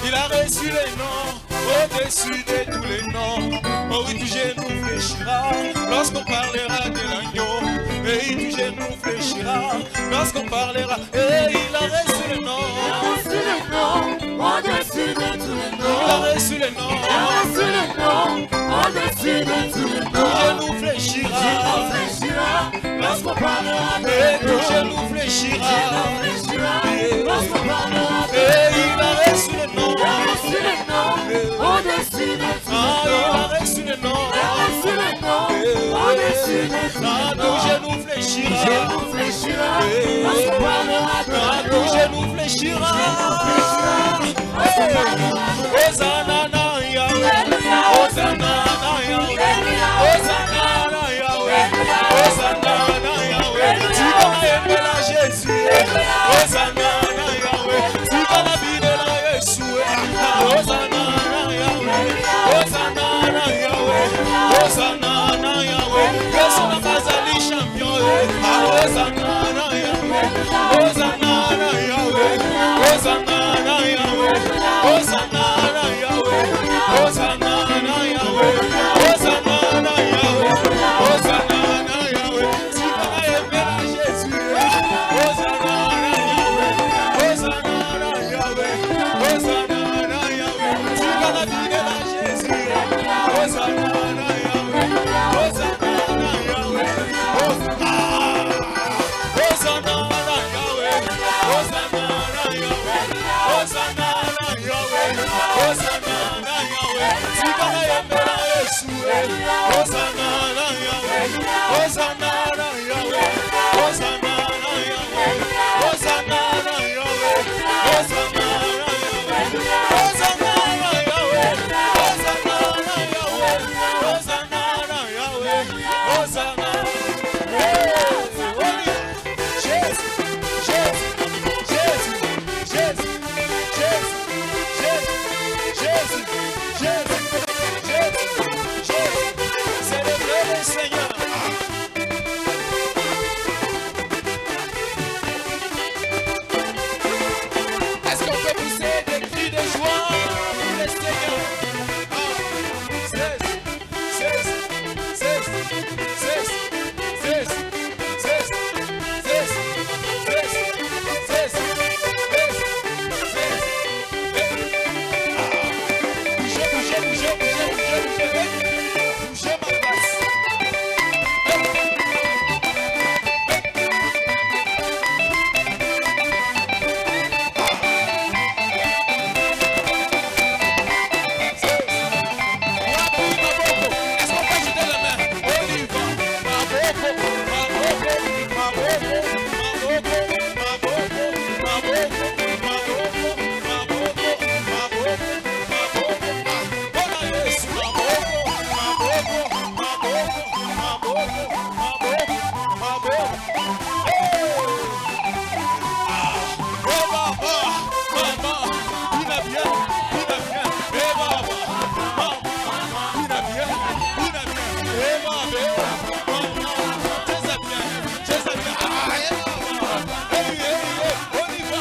Il a reçu les noms au-dessus de tous les noms. Oh oui, tout genou fléchira lorsqu'on parlera de l'agneau. Et tout genou fléchira lorsqu'on parlera. Et il a reçu le nom. Il a reçu le nom au-dessus de tous les noms. Il a reçu le nom. Il a reçu le nom au-dessus de tous les noms. Tout genou fléchira. Genou fléchira lorsqu'on parlera de Et l'agneau. tout genou fléchira. Genou fléchira lorsqu'on parlera de Et l'agneau. il a reçu le nom. Il a reçu le nom au-dessus de tous Ah, les il noms. a reçu le nom. Il a reçu le nom au-dessus de tous Ah, les tout noms. genou fléchira. Genou fléchira lorsqu'on parlera de Ah, l'agneau. tout genou fléchira. Hosanna na Yahweh. Hosanna na Yahweh. Hosanna na Yahweh. Hosanna na Yahweh. Tu vas aimer la Jésus. Hosanna na Yahweh. Tu vas la vie de la Yeshua. Hosanna na Yahweh. Hosanna na Yahweh. Hosanna na Yahweh. Yesu na bazali champion. Hosanna na Yahweh. Hosanna na Yahweh. Hosanna na Yahweh. Hosanna na Yahweh. Hosanna na Yahweh. Hosanna na Yahweh. Hosanna na Yahweh. Tu vas aimer la Jésus. Hosanna na Yahweh. Hosanna na Yahweh. Hosanna na Yahweh. Tu vas la vie de la Jésus. Hosanna na Yahweh. Hosanna na Yahweh. Hosanna na Yahweh. Hosanna na Yahweh. Hosanna na Yahweh. Hosanna na Yahweh. Tu vas aimer la Yeshua. Hosanna na Yahweh. Hosanna na Yahweh. Hosanna na Yahweh. Hosanna na Yahweh. Hosanna na Yahweh. Hosanna na Yahweh. Hosanna na Yahweh. Hosanna na Yahweh. Hosanna. Jésus, Jésus, Jésus, Jésus, Jésus, Jésus, Jésus, Jésus, célébrez le Seigneur. Est-ce qu'on peut pousser des cris de joie pour le Seigneur? 16, 16, 16, 16, 16, 16, 16, 16, 16, bougez, bougez, bougez, bougez, bougez, bougez, bougez ma place. Est-ce qu'on peut agiter la main? On y va.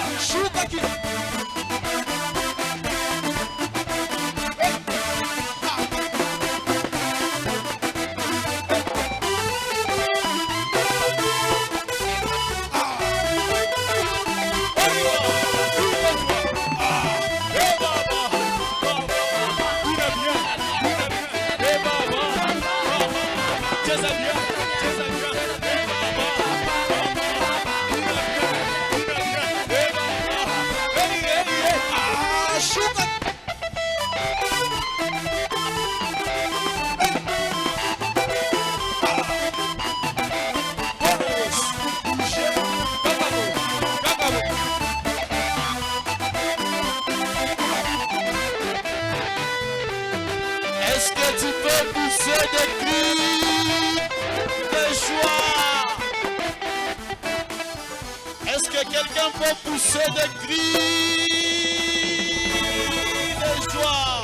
Est-ce que tu peux pousser des cris de joie? Est-ce que quelqu'un peut pousser des cris de joie?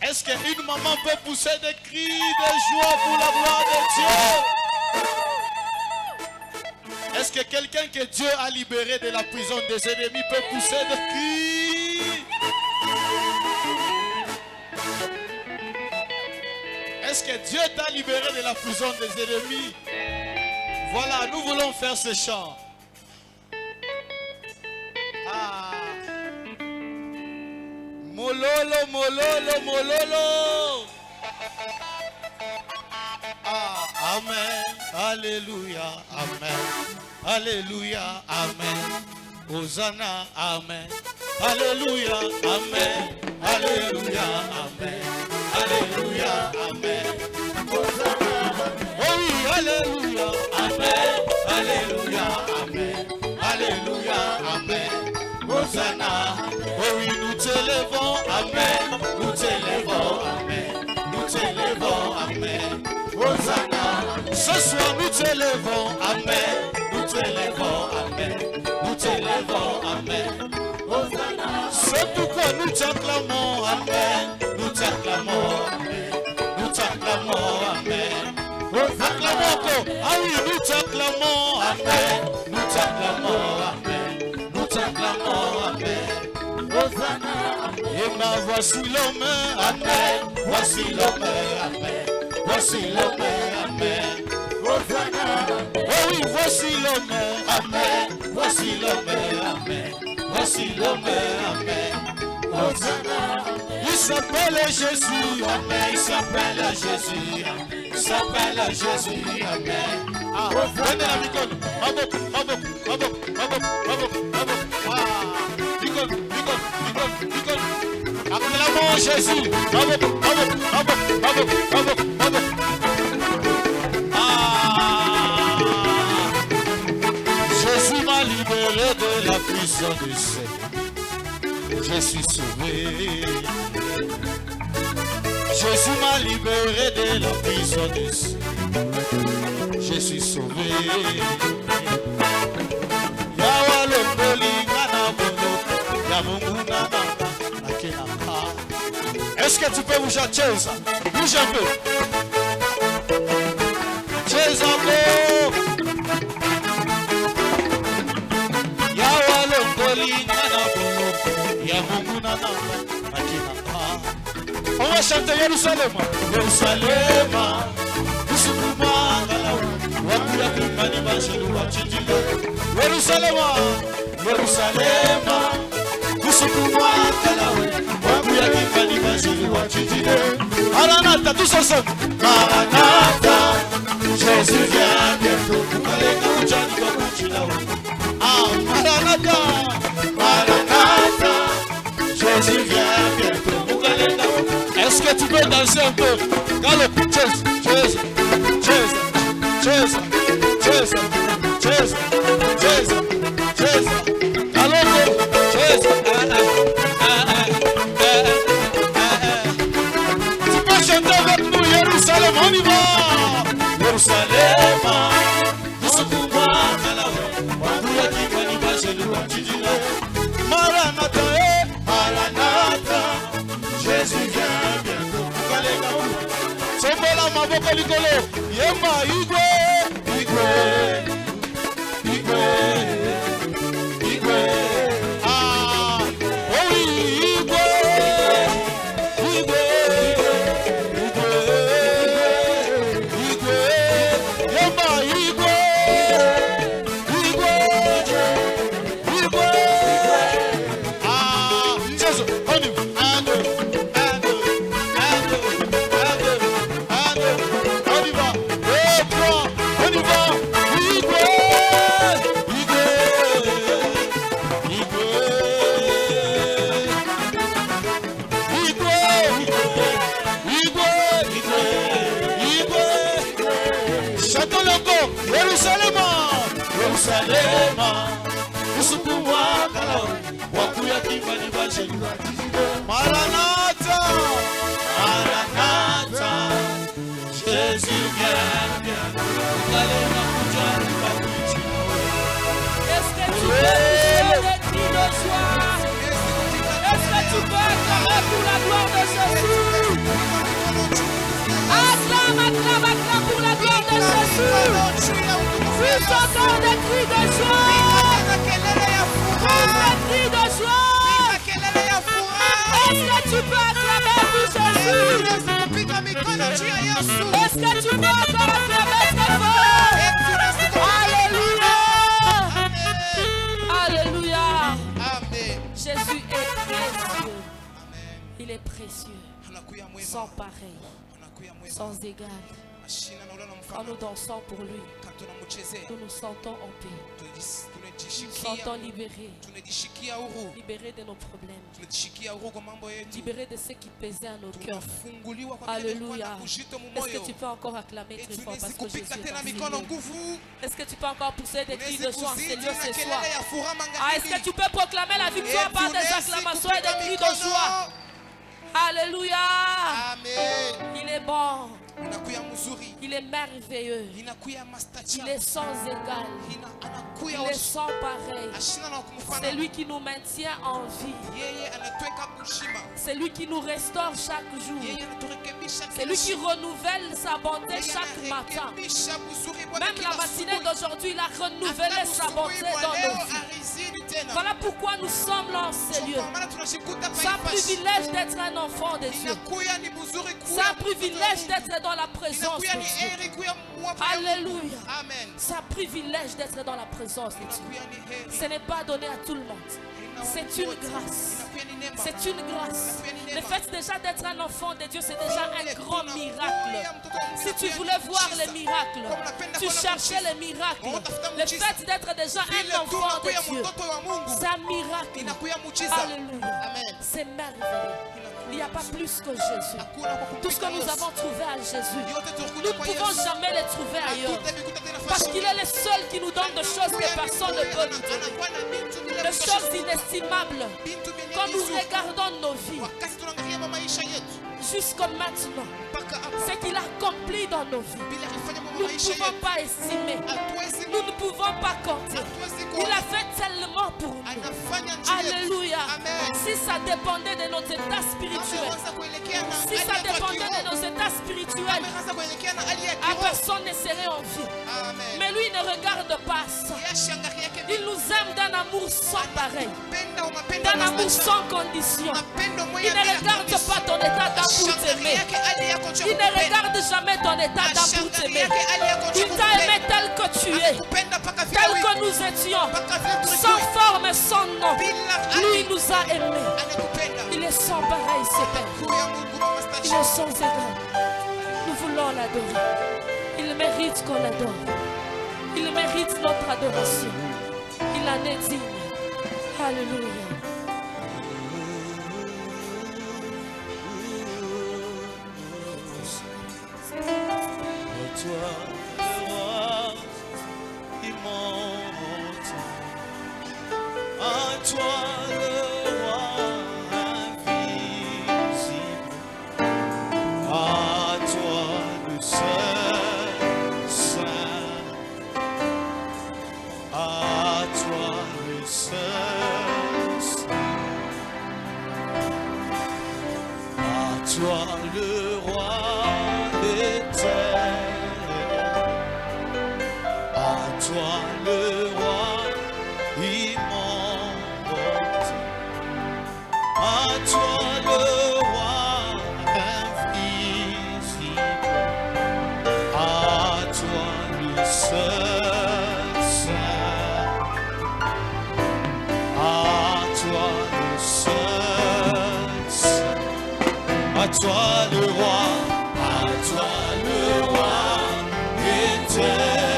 Est-ce qu'une maman peut pousser des cris de joie pour la gloire de Dieu? Est-ce Est-ce que quelqu'un que Dieu a libéré de la prison des ennemis peut pousser des cris? Est-ce que Dieu t'a libéré de la prison des ennemis? Voilà, nous voulons faire ce chant. Ah. Mololo, mololo, mololo. Ah, amen, alléluia, amen, alléluia, amen, Hosanna, amen, alléluia, amen, alléluia, amen, alléluia, amen, Hosanna, oh oui, alléluia, amen, alléluia, amen, alléluia, amen, Hosanna, oh oui, nous t'élèvons, amen, nous t'élèvons, amen, nous t'élèvons, amen. Hosanna, ce soir nous t'élèvons, amen, nous t'élèvons, amen, nous t'élèvons, amen, Hosanna, c'est pourquoi nous t'acclamons, amen, nous t'acclamons, amen, nous t'acclamons, amen, acclamons encore, ah oui, nous t'acclamons, amen, nous t'acclamons, amen, nous t'acclamons, amen, Hosanna, et ma voici l'homme, amen, voici l'homme, amen. Voici l'homme, amen, Hosanna, oh oui, voici l'homme, amen, voici l'homme, amen, voici l'homme, amen, Hosanna, il s'appelle Jésus, amen, il s'appelle Jésus, amen, il s'appelle Jésus, amen, ah, venez la bicone, abok, abok, abok, abok, abok, abok, ah, bicone, bicone, bicone, bicone, acclamons Jésus, abok, abok, abok, abok, abok, abok. Jésus m'a libéré de la prison du Seigneur. Je suis sauvé. Jésus m'a libéré de la prison du Seigneur. Je suis sauvé. Est-ce que tu peux bouger à Chesa? Bouge un peu. Chesa, on va chanter Jérusalem. Jérusalem, Jérusalem, Maranatha, tous ensemble. Maranatha, Jésus vient bientôt. Ah, Maranatha, Maranatha, Jésus vient bientôt. Est-ce que tu peux danser un peu? Galope, Jésus, Jésus, Jésus, Jésus, Jésus, Jésus, Jésus, Jésus. Galope, Jésus. Tu peux chanter avec nous, Jérusalem, on y va. Jérusalem, Maranatha, Maranatha, Jésus vient bientôt. Sombola maboko likolo, yema igwe, igwe, igwe, igwe. Ah, oh oui, igwe, igwe, igwe, igwe, yema igwe, igwe, igwe. Ah, Jésus, on y va. Yerusalem, usukuwa kalau wakuya kimani bashelu. Maranatha, Maranatha, Jésus vient bientôt. Est-ce que tu peux pousser des cris de joie? Est-ce que tu peux acclamer pour la gloire de Jésus? Acclame, acclame, acclame pour la gloire de Jésus. Plus encore des cris de Jésus est précieux. Amen. Il est précieux. Anakuya mwema. Sans pareil. Anakuya mwema. Sans égal. Ashina na ule Quand anamfana. nous dansons pour lui, Quand tunamuchezea nous nous sentons en paix. Nous nous tunajishikia. sentons libérés. Tunajishikia huru. Libérés de nos problèmes. Tunajishikia huru kwa mambo yetu. Libérés de ce qui pesait à nos cœurs. Tunafunguliwa kwa kile kilikuwa Alléluia. kinakushika Est-ce mumoyo. que tu peux encore acclamer très fort parce que Jésus kupika est tena parmi mikono nous? nguvu. Est-ce que tu peux encore pousser des cris de joie en ces lieux ce soir? kelele ya furaha Ah, est-ce que tu peux proclamer la victoire par des acclamations et des cris de joie? Alléluia. Amen. Il est bon. Inakuya mzuri. Il est merveilleux. Inakuya mastacha. Il est sans égal. Anakuya Il est sans pareil. ashina na kumfana. C'est lui qui nous maintient en vie. Yeye anatuweka kushima. C'est lui qui nous restaure chaque jour. Yeye anaturekebisha. C'est lui qui renouvelle sa bonté chaque matin. Même la matinée d'aujourd'hui, il a renouvelé sa bonté dans nos vies. Voilà pourquoi nous sommes là en ces lieux. C'est un privilège d'être un enfant de Dieu. C'est un privilège d'être dans la présence de Dieu. Alléluia. C'est un privilège d'être dans la présence de Dieu. Ce n'est pas donné à tout le monde. C'est une grâce. C'est une grâce. Le fait déjà d'être un enfant de Dieu, c'est déjà un grand miracle. Si tu voulais voir les miracles, tu cherchais les miracles. Le fait d'être déjà un enfant de Dieu, c'est un miracle. Alléluia. C'est merveilleux. Il n'y a pas plus que Jésus. Tout ce que nous avons trouvé à Jésus, nous ne pouvons jamais les trouver ailleurs. Parce qu'il est le seul qui nous donne des choses que personne ne peut nous donner. Des choses inestimables. Quand nous regardons nos vies, jusqu'à maintenant, ce qu'il a accompli dans nos vies, nous ne pouvons pas estimer. Nous ne pouvons pas compter. Il a fait tellement pour nous. Alléluia. Si ça dépendait de notre état spirituel, si ça dépendait de nos états spirituels, personne ne serait en vie. Mais lui ne regarde pas ça. Il nous aime d'un amour sans pareil, d'un amour sans condition. Il ne regarde pas ton état d'âme pour t'aimer. Il ne regarde jamais ton état d'âme pour t'aimer. Il t'a aimé tel que tu es, tel que nous étions, sans forme, sans nom. Lui, il nous a aimés. Il est sans pareil, ce Père. Il est sans égal. Nous voulons l'adorer. Il mérite qu'on l'adore. Il mérite notre adoration. Il en est digne. Alléluia. Toi, le roi immonde, à toi le roi invisible, à toi le seul saint, à toi le seul saint, à toi le roi éternel. À toi le roi immonde, à toi le roi invisible, à toi le seul saint, à toi le seul saint, à toi le roi, à toi le roi éternel.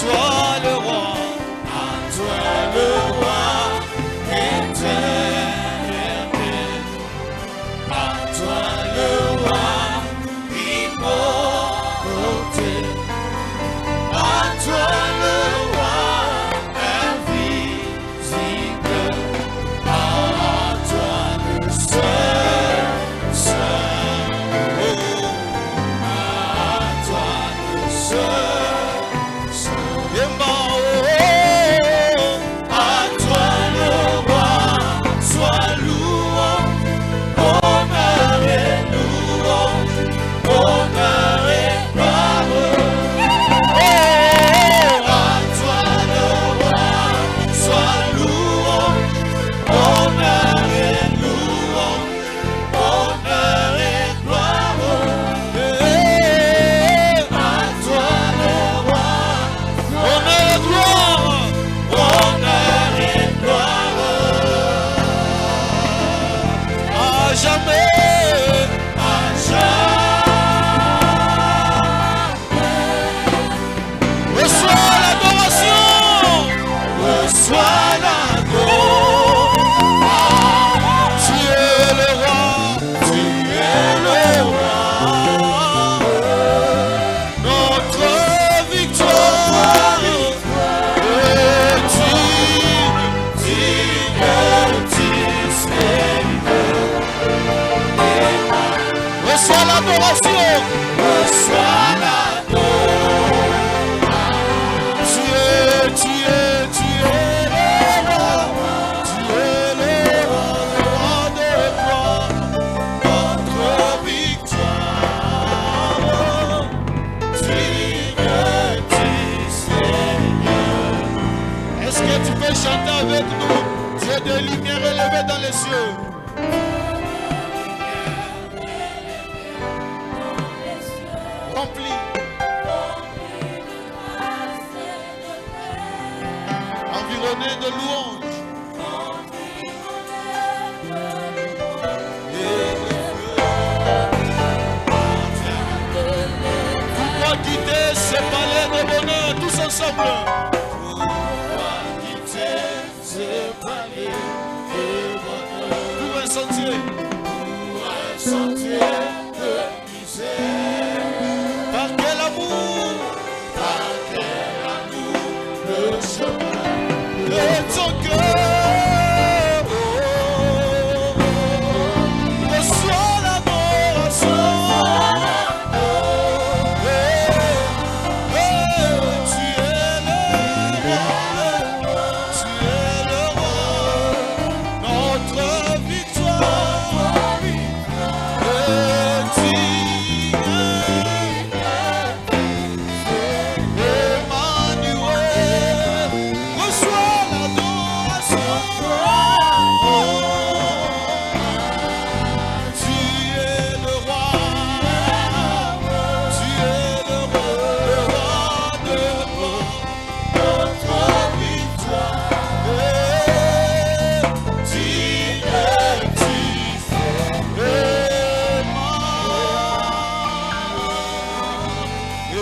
Toi reçois l'adoration. Tu es le roi, tu es le roi de gloire, notre victoire. Digne du Seigneur. Est-ce que tu peux chanter avec nous? Dieu de lumière élevée dans les cieux. Rempli. Environné de louanges. Pourquoi quitter ces palais de bonheur tous ensemble? Pourquoi quitter ces palais de bonheur? Pour un sentier. Pour un sentier de misère. Par quel amour? Par quel amour? Le chemin de ton cœur. Reçois l'adoration. Tu es le roi, notre victoire. Emmanuel, reçois l'adoration. Tu es le roi, tu es le roi de gloire, notre victoire.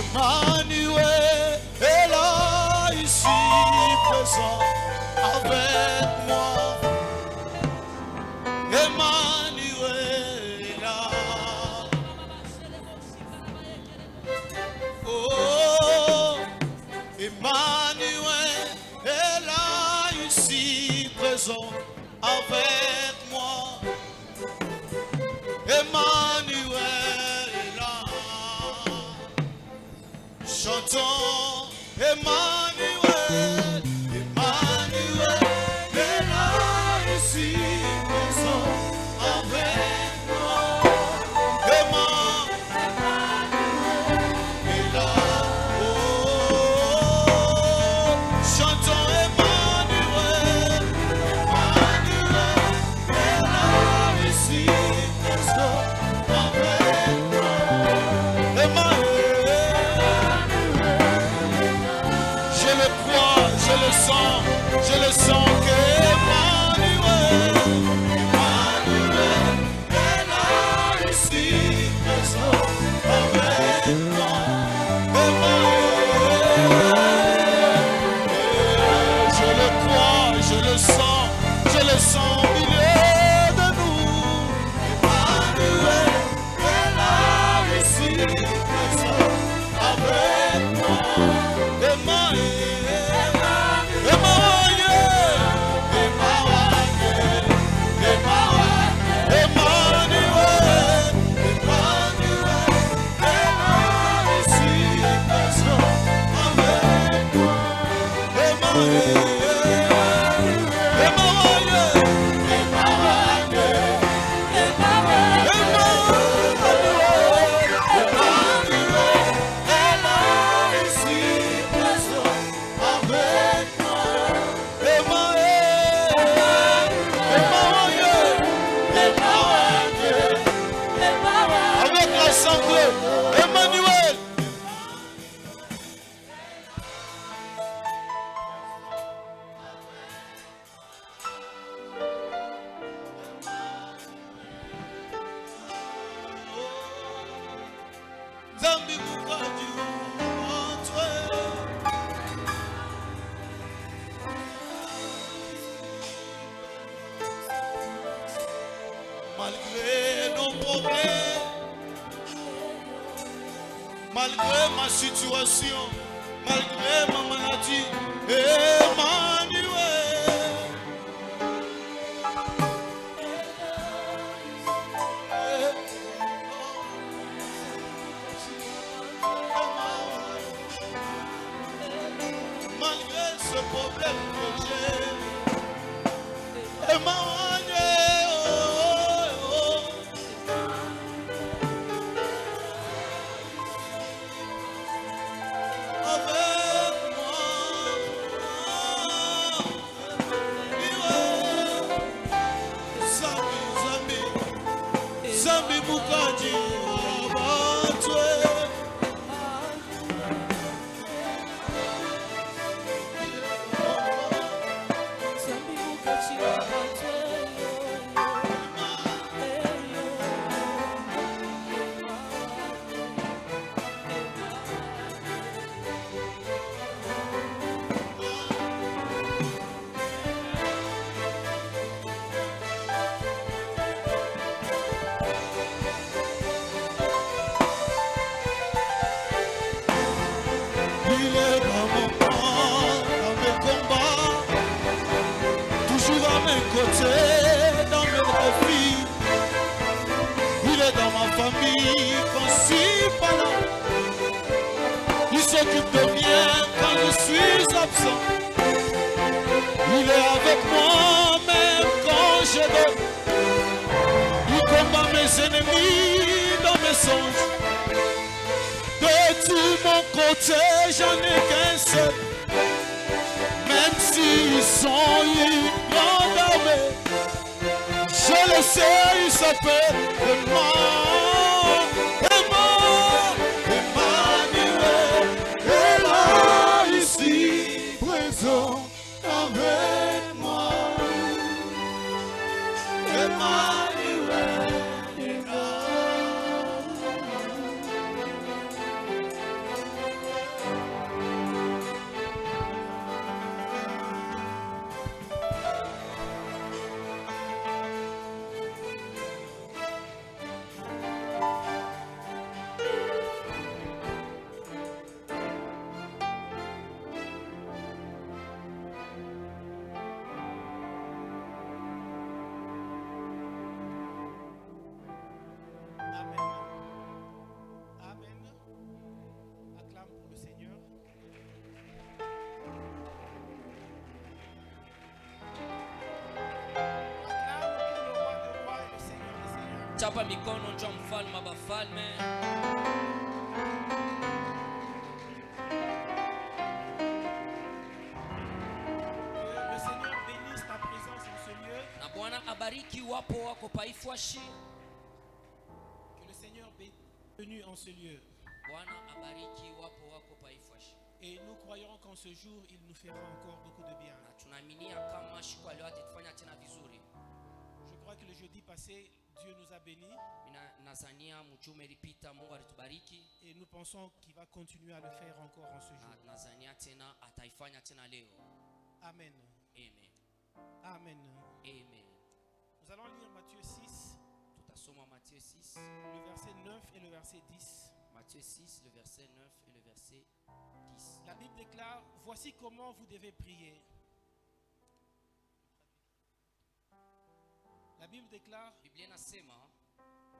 Emmanuel est là, ici présent avec moi. Emmanuel est là. Oh, Emmanuel est là, ici présent avec moi. Emmanuel est là. Chantons Emmanuel, Emmanuel est là, ici présent avec moi. Emmanuel est là. Oh, chantons Emmanuel, Emmanuel est là, ici présent avec moi. Emmanuel. Je le sens que Emmanuel est là, ici présent avec moi. Emmanuel, je le crois, je le sens au milieu de nous. Emmanuel est là, ici présent avec moi. Emmanuel. Emmanuel. Zambi Mukadi entre. Malgré nos problèmes, malgré ma situation, malgré ma maladie, Emmanuel. problème que j'ai. Et ma dans mes défis, il est dans ma famille principalement. Il s'occupe de bien quand je suis absent. Il est avec moi même quand je dors. Il combat mes ennemis dans mes songes. De tout mon côté, j'en ai qu'un seul. Même s'ils sont une grande armée, je le sais, il s'appelle Emmanuel. Et là, ici, présent avec moi. Emmanuel est là. Chapa mikono njoo mfalme wa bafalme. Le Seigneur bénisse ta présence en ce lieu. Na Bwana abariki wapo wako paifwashi. Que le Seigneur bénisse en ce lieu. Bwana abariki wapo wako paifwashi. Et nous croyons qu'en ce jour il nous fera encore beaucoup de bien. Na tunaaminia kama siku leo atatufanya tena vizuri. Je crois que le jeudi passé Dieu nous a bénis. Et nous pensons qu'il va continuer à le faire encore en ce jour. Amen. Amen. Amen. Amen. Nous allons lire Matthieu 6. Matthieu 6. Le verset 9 et le verset 10. Matthieu 6, le verset 9 et le verset 10. La Bible déclare, voici comment vous devez prier. La Bible déclare,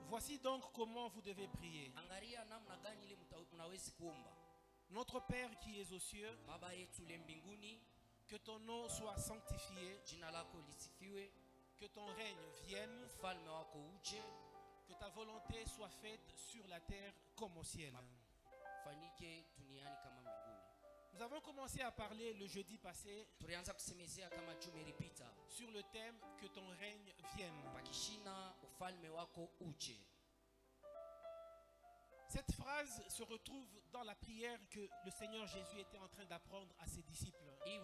voici donc comment vous devez prier. Notre Père qui es aux cieux, que ton nom soit sanctifié, que ton règne vienne, que ta volonté soit faite sur la terre comme au ciel. Nous avons commencé à parler le jeudi passé sur le thème que ton règne vienne. Cette phrase se retrouve dans la prière que le Seigneur Jésus était en train d'apprendre à ses disciples. Et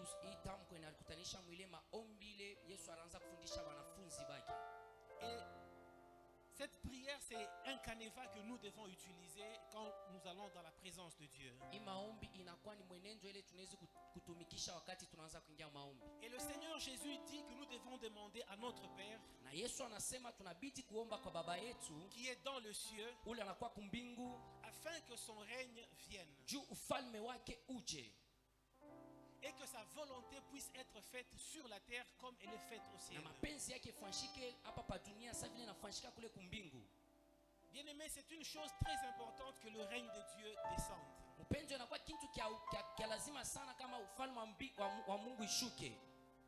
cette prière, c'est un canevas que nous devons utiliser quand nous allons dans la présence de Dieu. Et le Seigneur Jésus dit que nous devons demander à notre Père qui est dans le cieux afin que son règne vienne et que sa volonté puisse être faite sur la terre comme elle est faite au ciel. Bien-aimé, c'est une chose très importante que le règne de Dieu descende.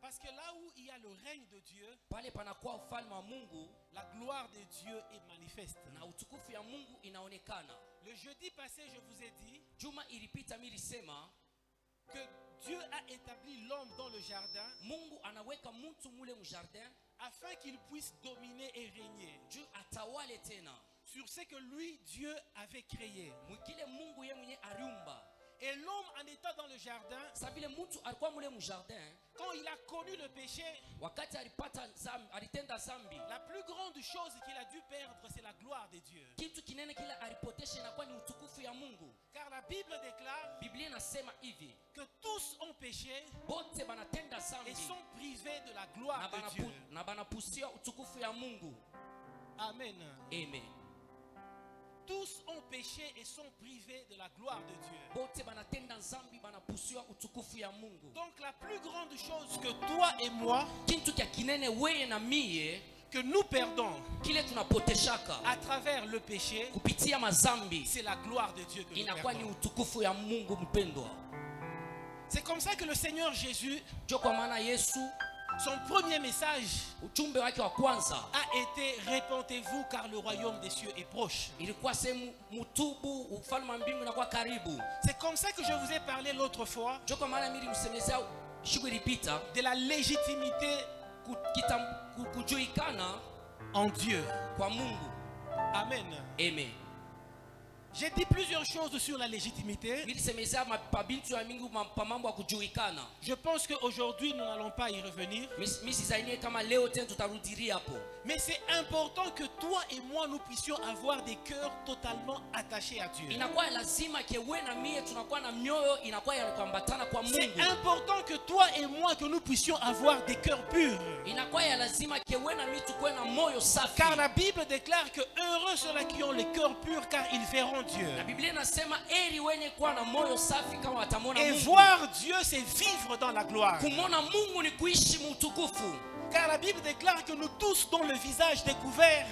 Parce que là où il y a le règne de Dieu, la gloire de Dieu est manifeste. Le jeudi passé, je vous ai dit que Dieu a établi l'homme dans le jardin afin qu'il puisse dominer et régner sur ce que lui, Dieu, avait créé. Et l'homme, en étant dans le jardin, quand il a connu le péché, la plus grande chose qu'il a dû perdre, c'est la gloire de Dieu. Car la Bible déclare que tous ont péché et sont privés de la gloire de Dieu. Amen. Amen. Tous ont péché et sont privés de la gloire de Dieu. Donc la plus grande chose que toi et moi, que nous perdons à travers le péché, c'est la gloire de Dieu que nous perdons. C'est comme ça que le Seigneur Jésus, son premier message a été « Répentez-vous car le royaume des cieux est proche ». C'est comme ça que je vous ai parlé l'autre fois de la légitimité en Dieu. Amen. Amen. J'ai dit plusieurs choses sur la légitimité. Je pense qu'aujourd'hui nous n'allons pas y revenir. Mais c'est important que toi et moi nous puissions avoir des cœurs totalement attachés à Dieu. C'est important que toi et moi que nous puissions avoir des cœurs purs. Car la Bible déclare que heureux ceux-là qui ont les cœurs purs car ils verront Dieu. Et voir Dieu, c'est vivre dans la gloire. Car la Bible déclare que nous tous dont le visage découvert,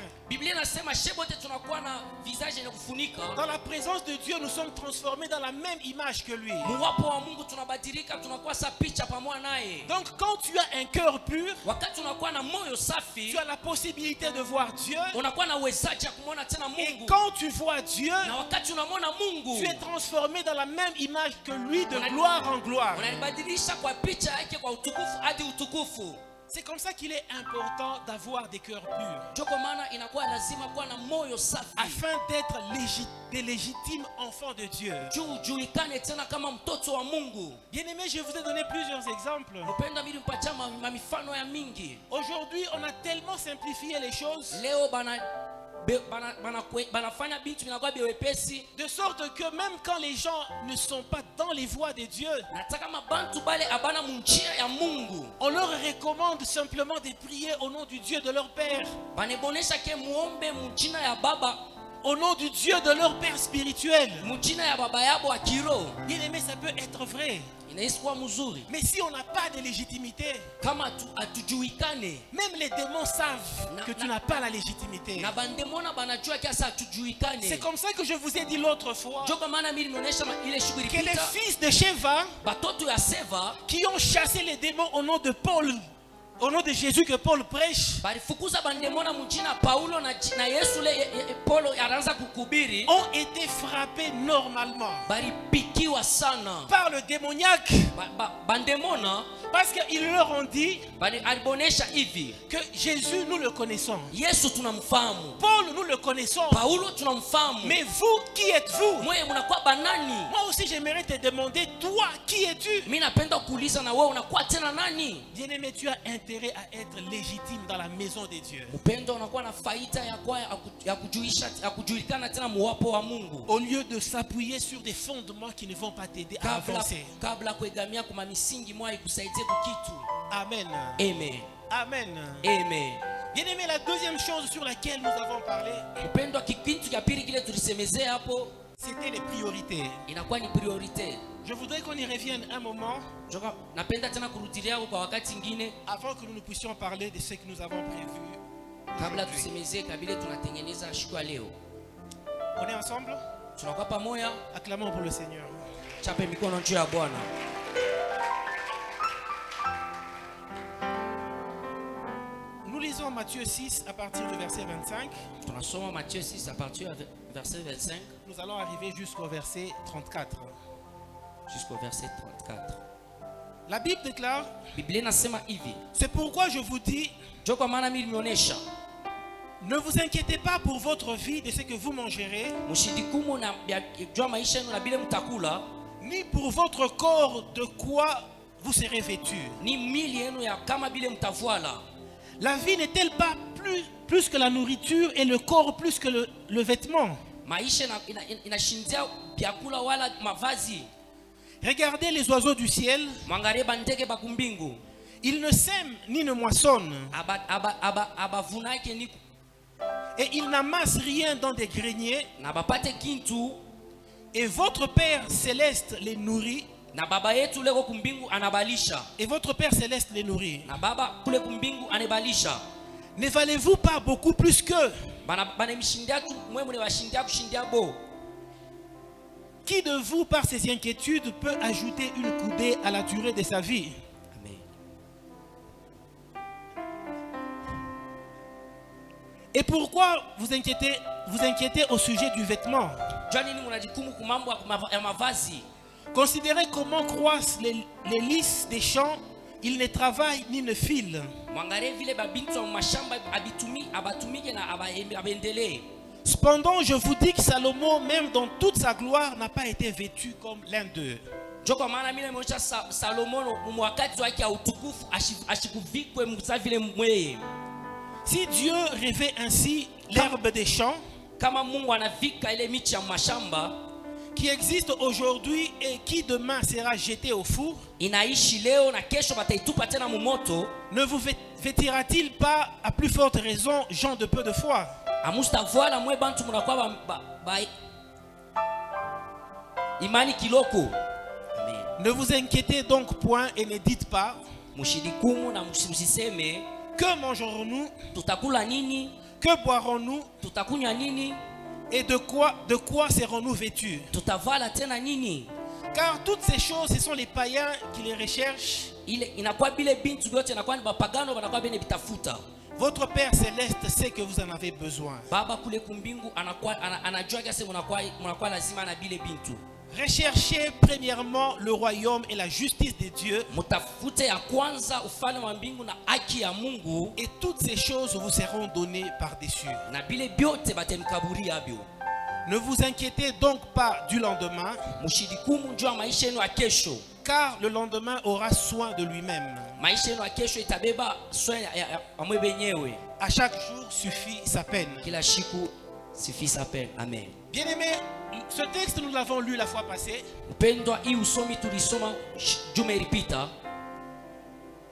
dans la présence de Dieu, nous sommes transformés dans la même image que lui. Donc quand tu as un cœur pur, tu as la possibilité de voir Dieu. Et quand tu vois Dieu, tu es transformé dans la même image que lui, de gloire en gloire. C'est comme ça qu'il est important d'avoir des cœurs purs, afin d'être des légitimes enfants de Dieu. Bien-aimés, je vous ai donné plusieurs exemples. Aujourd'hui, on a tellement simplifié les choses, de sorte que même quand les gens ne sont pas dans les voies de Dieu, on leur recommande simplement de prier au nom du Dieu de leur Père, au nom du Dieu de leur Père spirituel. Bien aimé, ça peut être vrai. Mais si on n'a pas de légitimité, même les démons savent que tu n'as pas la légitimité. C'est comme ça que je vous ai dit l'autre fois que les fils de Sheva qui ont chassé les démons au nom de Paul, au nom de Jésus que Paul prêche, ont été frappés normalement par le démoniaque, parce qu'ils leur ont dit que Jésus nous le connaissons, Paul nous le connaissons, mais vous, qui êtes-vous? Moi aussi j'aimerais te demander, toi, qui es-tu? Bien-aimé, tu as intérêt à être légitime dans la maison de Dieu, au lieu de s'appuyer sur des fondements qui ne vont pas t'aider à avancer. Amen. Amen. Amen. Amen. Bien-aimé, la deuxième chose sur laquelle nous avons parlé, c'était les priorités. Je voudrais qu'on y revienne un moment avant que nous ne puissions parler de ce que nous avons prévu. On est ensemble? Acclamons pour le Seigneur. Nous lisons Matthieu 6 à partir du verset 25. Matthieu 6 à partir du verset 25. Nous allons arriver jusqu'au verset 34. Jusqu'au verset 34. La Bible déclare: c'est pourquoi je vous dis, ne vous inquiétez pas pour votre vie de ce que vous mangerez, ni pour votre corps de quoi vous serez vêtus. La vie n'est-elle pas plus que la nourriture et le corps plus que le vêtement? Regardez les oiseaux du ciel. Ils ne sèment ni ne moissonnent. Et ils n'amassent rien dans des greniers. Et votre Père céleste les nourrit. Et votre Père céleste les nourrit. Ne valez-vous pas beaucoup plus qu'eux? Qui de vous, par ses inquiétudes, peut ajouter une coudée à la durée de sa vie? Amen. Et pourquoi vous inquiétez au sujet du vêtement? Considérez comment croissent les lys des champs. Ils ne travaillent ni ne filent. Cependant, je vous dis que Salomon, même dans toute sa gloire, n'a pas été vêtu comme l'un d'eux. Si Dieu rêvait ainsi l'herbe des champs, qui existe aujourd'hui et qui demain sera jeté au four, ne vous vêtira-t-il pas à plus forte raison, gens de peu de foi? Ne vous inquiétez donc point et ne dites pas: que mangerons-nous? Que boirons-nous? Et de quoi serons-nous vêtus? Car toutes ces choses, ce sont les païens qui les recherchent. Votre Père céleste sait que vous en avez besoin. Recherchez premièrement le royaume et la justice de Dieu, et toutes ces choses vous seront données par-dessus. Ne vous inquiétez donc pas du lendemain, car le lendemain aura soin de lui-même. À chaque jour suffit sa peine. Amen. Bien-aimés, ce texte nous l'avons lu la fois passée.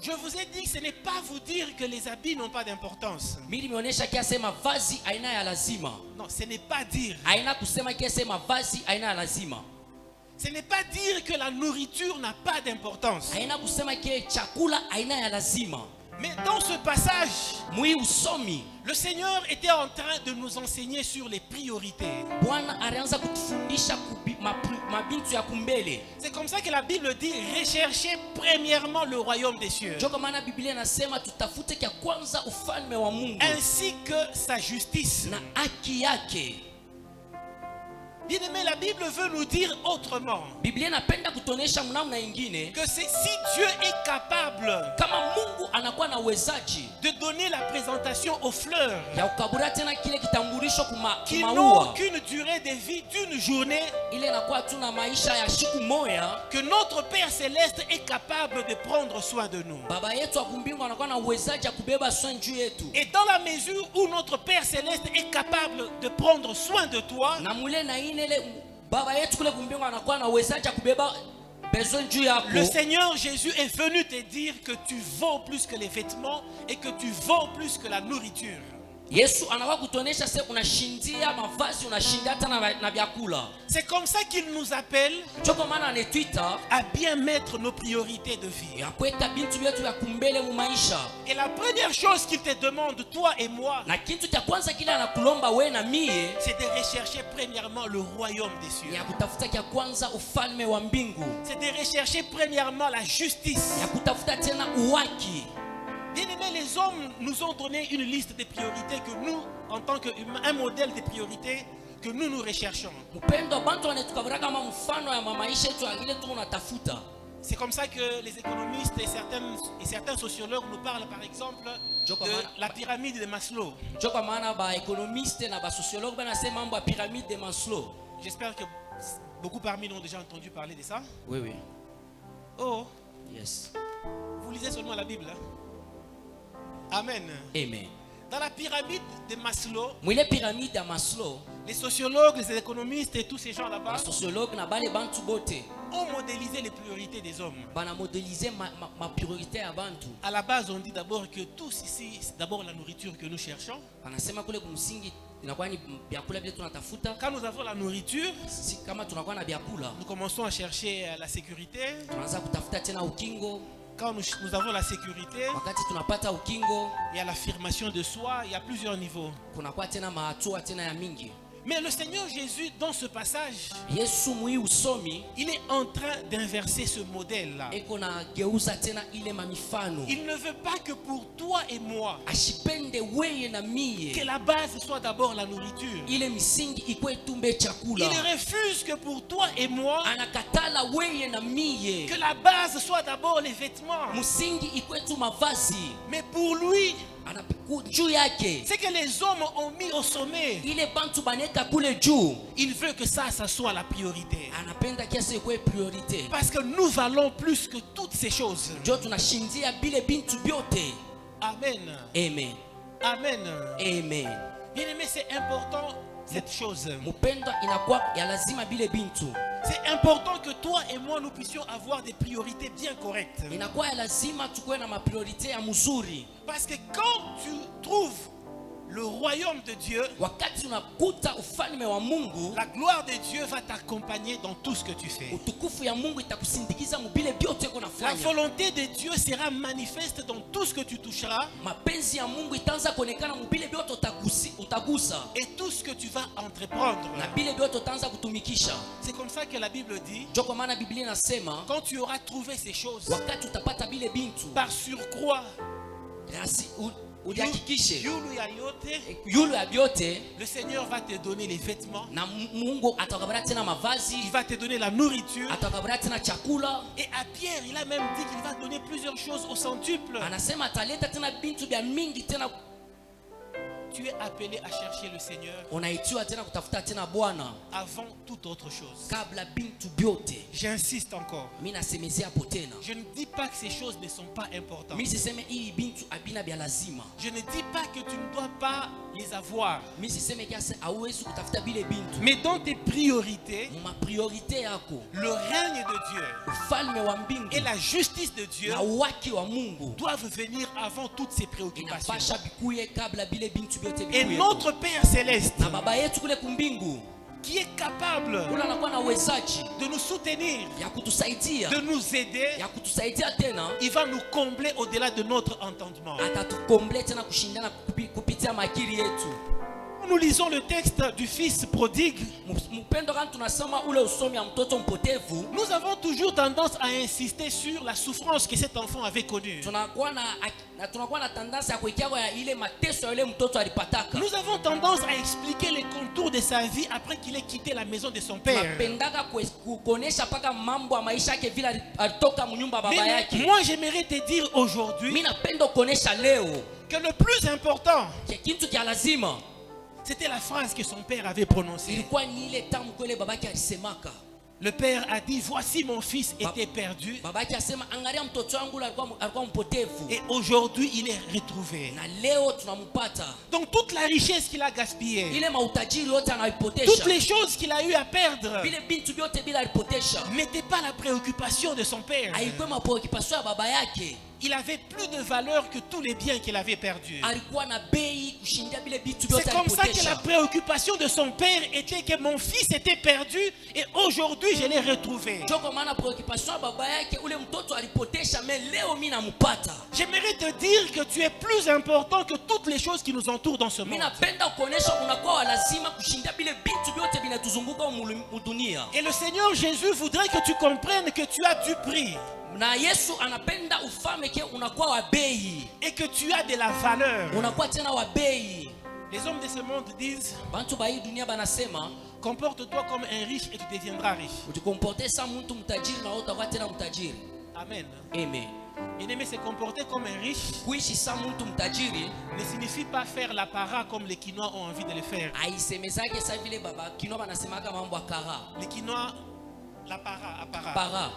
Je vous ai dit que ce n'est pas vous dire que les habits n'ont pas d'importance. Non, ce n'est pas dire. Ce n'est pas dire que la nourriture n'a pas d'importance. Mais dans ce passage, le Seigneur était en train de nous enseigner sur les priorités. C'est comme ça que la Bible dit: recherchez premièrement le royaume des cieux, ainsi que sa justice. Bien aimé, la Bible veut nous dire autrement que si Dieu est capable de donner la présentation aux fleurs qui n'ont aucune durée de vie d'une journée, que notre Père Céleste est capable de prendre soin de nous. Et dans la mesure où notre Père Céleste est capable de prendre soin de toi, le Seigneur Jésus est venu te dire que tu vaux plus que les vêtements et que tu vaux plus que la nourriture. Yesu anawa kutonesha se unashindia mavazi unashindia hata na vyakula. C'est comme ça qu'il nous appelle Choko maana ne Twitter à bien mettre nos priorités de vie. ya kweka bintu byetu vya kumbele mu maisha. Et la première chose qu'il te demande, toi et moi, Na kintu cha kwanza kile anakulomba wewe na mie c'est de rechercher premièrement le royaume des cieux. ya kutafuta kia kwanza ufalme wa mbingu. C'est de rechercher premièrement la justice. Ya kutafuta tena uwaki. Bien aimés, les hommes nous ont donné une liste de priorités que nous, en tant qu'humains, un modèle de priorités que nous recherchons. Mpendo bantu wanatukabura kama mfano ya maisha yetu ile tu unatafuta. C'est comme ça que les économistes et certains sociologues nous parlent par exemple de la pyramide de Maslow. Joko maana ba économiste na ba sociologue banasema mambo ya pyramide de Maslow. J'espère que beaucoup parmi nous ont déjà entendu parler de ça. Oui oui. Oh, Yes. vous lisez seulement la Bible, hein? Amen. Amen. Dans la pyramide de Maslow, Mwile pyramide ya Maslow, les sociologues, les économistes et tous ces gens là-bas ba sociologue na bale bantu bote ont modélisé les priorités des hommes. bana modéliser ma priorité ya bantu. À la base, on dit d'abord que tous ici, c'est d'abord la nourriture que nous cherchons. Wanasema kule kumsingi inakuwa ni vyakula vile tunatafuta. Quand nous avons la nourriture, Si kama tunakuwa na vyakula, nous commençons à chercher la sécurité. tunaanza kutafuta tena ukingo. Quand nous avons la sécurité, Wakati tunapata ukingo, il y a l'affirmation de soi, il y a plusieurs niveaux. kunakuwa tena mahatua tena ya mingi. Mais le Seigneur Jésus, dans ce passage, Yesu mwi usomi il est en train d'inverser ce modèle-là. eko na geuza tena ile mamifano. Il ne veut pas que pour toi et moi, Ashipende weye na que mie la base soit d'abord la nourriture. ile misingi ikwe tumbe Il chakula. refuse que pour toi et moi, Anakatala weye na mie que la base soit d'abord les vêtements. musingi ikwe tu mavazi. Mais pour lui, Juu yake c'est que les hommes ont mis au sommet. ile bantu baneka kule juu, Il veut que ça soit la priorité. anapenda kiasi ikwe priorité. Parce que nous valons plus que toutes ces choses. Jo tunashindia bile bintu byote. Amen. Amen. Amen. Amen. Bien aimé, c'est important cette chose. Mupendo inakuwa ya lazima bile bintu. C'est important que toi et moi nous puissions avoir des priorités bien correctes. Inakuwa ya lazima tukue na mapriorite ya mzuri. Parce que quand tu trouves le royaume de Dieu, Wakati unakuta ufalme wa Mungu, la gloire de Dieu va t'accompagner dans tout ce que tu fais. utukufu ya Mungu itakusindikiza mubile byote uko La nafanya. volonté de Dieu sera manifeste dans tout ce que tu toucheras Mapenzi ya Mungu itaanza kuonekana mubile byote utagusa. et tout ce que tu vas entreprendre. Na bile byote utaanza kutumikisha. C'est comme ça que la Bible dit, Jo kwa maana Biblia inasema quand tu auras trouvé ces choses, wakati utapata bile bintu par surcroît, ujihakikishe yulu ya yote, yule ya byote, le Seigneur va te donner les vêtements, na Mungu atakabara tena il mavazi, va te donner la nourriture. atakabara tena chakula. Et à Pierre, il a même dit qu'il va donner plusieurs choses au centuple. Anasema ataleta tena bintu bya mingi tena. Tu es appelé à chercher le Seigneur Unaitiwa tena kutafuta tena Bwana avant toute autre chose. kabla bintu byote. J'insiste encore. Mimi nasemezea hapo tena. Je ne dis pas que ces choses ne sont pas importantes. Mimi siseme hii bintu abina bya lazima. Je ne dis pas que tu ne dois pas les avoir. Mimi siseme kiasi hauwezi kutafuta bile bintu. Mais dans tes priorités, Ma priorité yako le règne de Dieu ufalme wa mbingu et la justice de Dieu na waki wa Mungu doivent venir avant toutes ces préoccupations. inapasha bikuye kabla bile bintu byote Et bikuye. notre Père Céleste, Na baba yetu kule kumbingu qui est capable ule anakuwa na uwezaji de nous soutenir, ya kutusaidia, de nous aider, ya kutusaidia tena, il va nous combler au-delà de notre entendement. atatukomble tena kushindana kupitia makiri yetu. Nous lisons le texte du fils prodigue. Mpendo kama tunasoma ule usomi ya mtoto mpotevu, Nous avons toujours tendance à insister sur la souffrance que cet enfant avait connue. tunakuwa na tendance ya kuikia kwa ile mateso ya ile mtoto alipataka. Nous avons tendance à expliquer les contours de sa vie après qu'il ait quitté la maison de son père. Tunapendaka kuonesha paka mambo ya maisha yake vile alitoka mnyumba baba Mais yake. moi j'aimerais te dire aujourd'hui Mimi napenda kuonesha leo que le plus important, kitu kia lazima c'était la phrase que son père avait prononcée. ilikuwa ni ile tamu kwele babake alisemaka. Le père a dit, voici mon fils était perdu Babake asema angalia mtoto wangu alikuwa mpotevu et aujourd'hui il est retrouvé. na leo tunampata. Donc toute la richesse qu'il a gaspillée, Ile mautajiri yote toutes anaipotesha, les choses qu'il a eu à perdre, vile bintu vyote bila alipotesha, n'était pas la préoccupation de son père. haikuwa mapreoccupation ya baba yake. il avait plus de valeur que tous les biens qu'il avait perdus. C'est comme ça que la préoccupation de son père était que mon fils était perdu et aujourd'hui je l'ai retrouvé. J'aimerais te dire que tu es plus important que toutes les choses qui nous entourent dans ce monde. Et le Seigneur Jésus voudrait que tu comprennes que tu as du prix. Et que tu as de la valeur. Les hommes de ce monde disent: comporte-toi comme un riche et tu deviendras riche. Amen. Amen. Bien-aimé, se comporter comme un riche ne signifie pas faire la para comme les Quinois ont envie de le faire. Les Quinois, la para,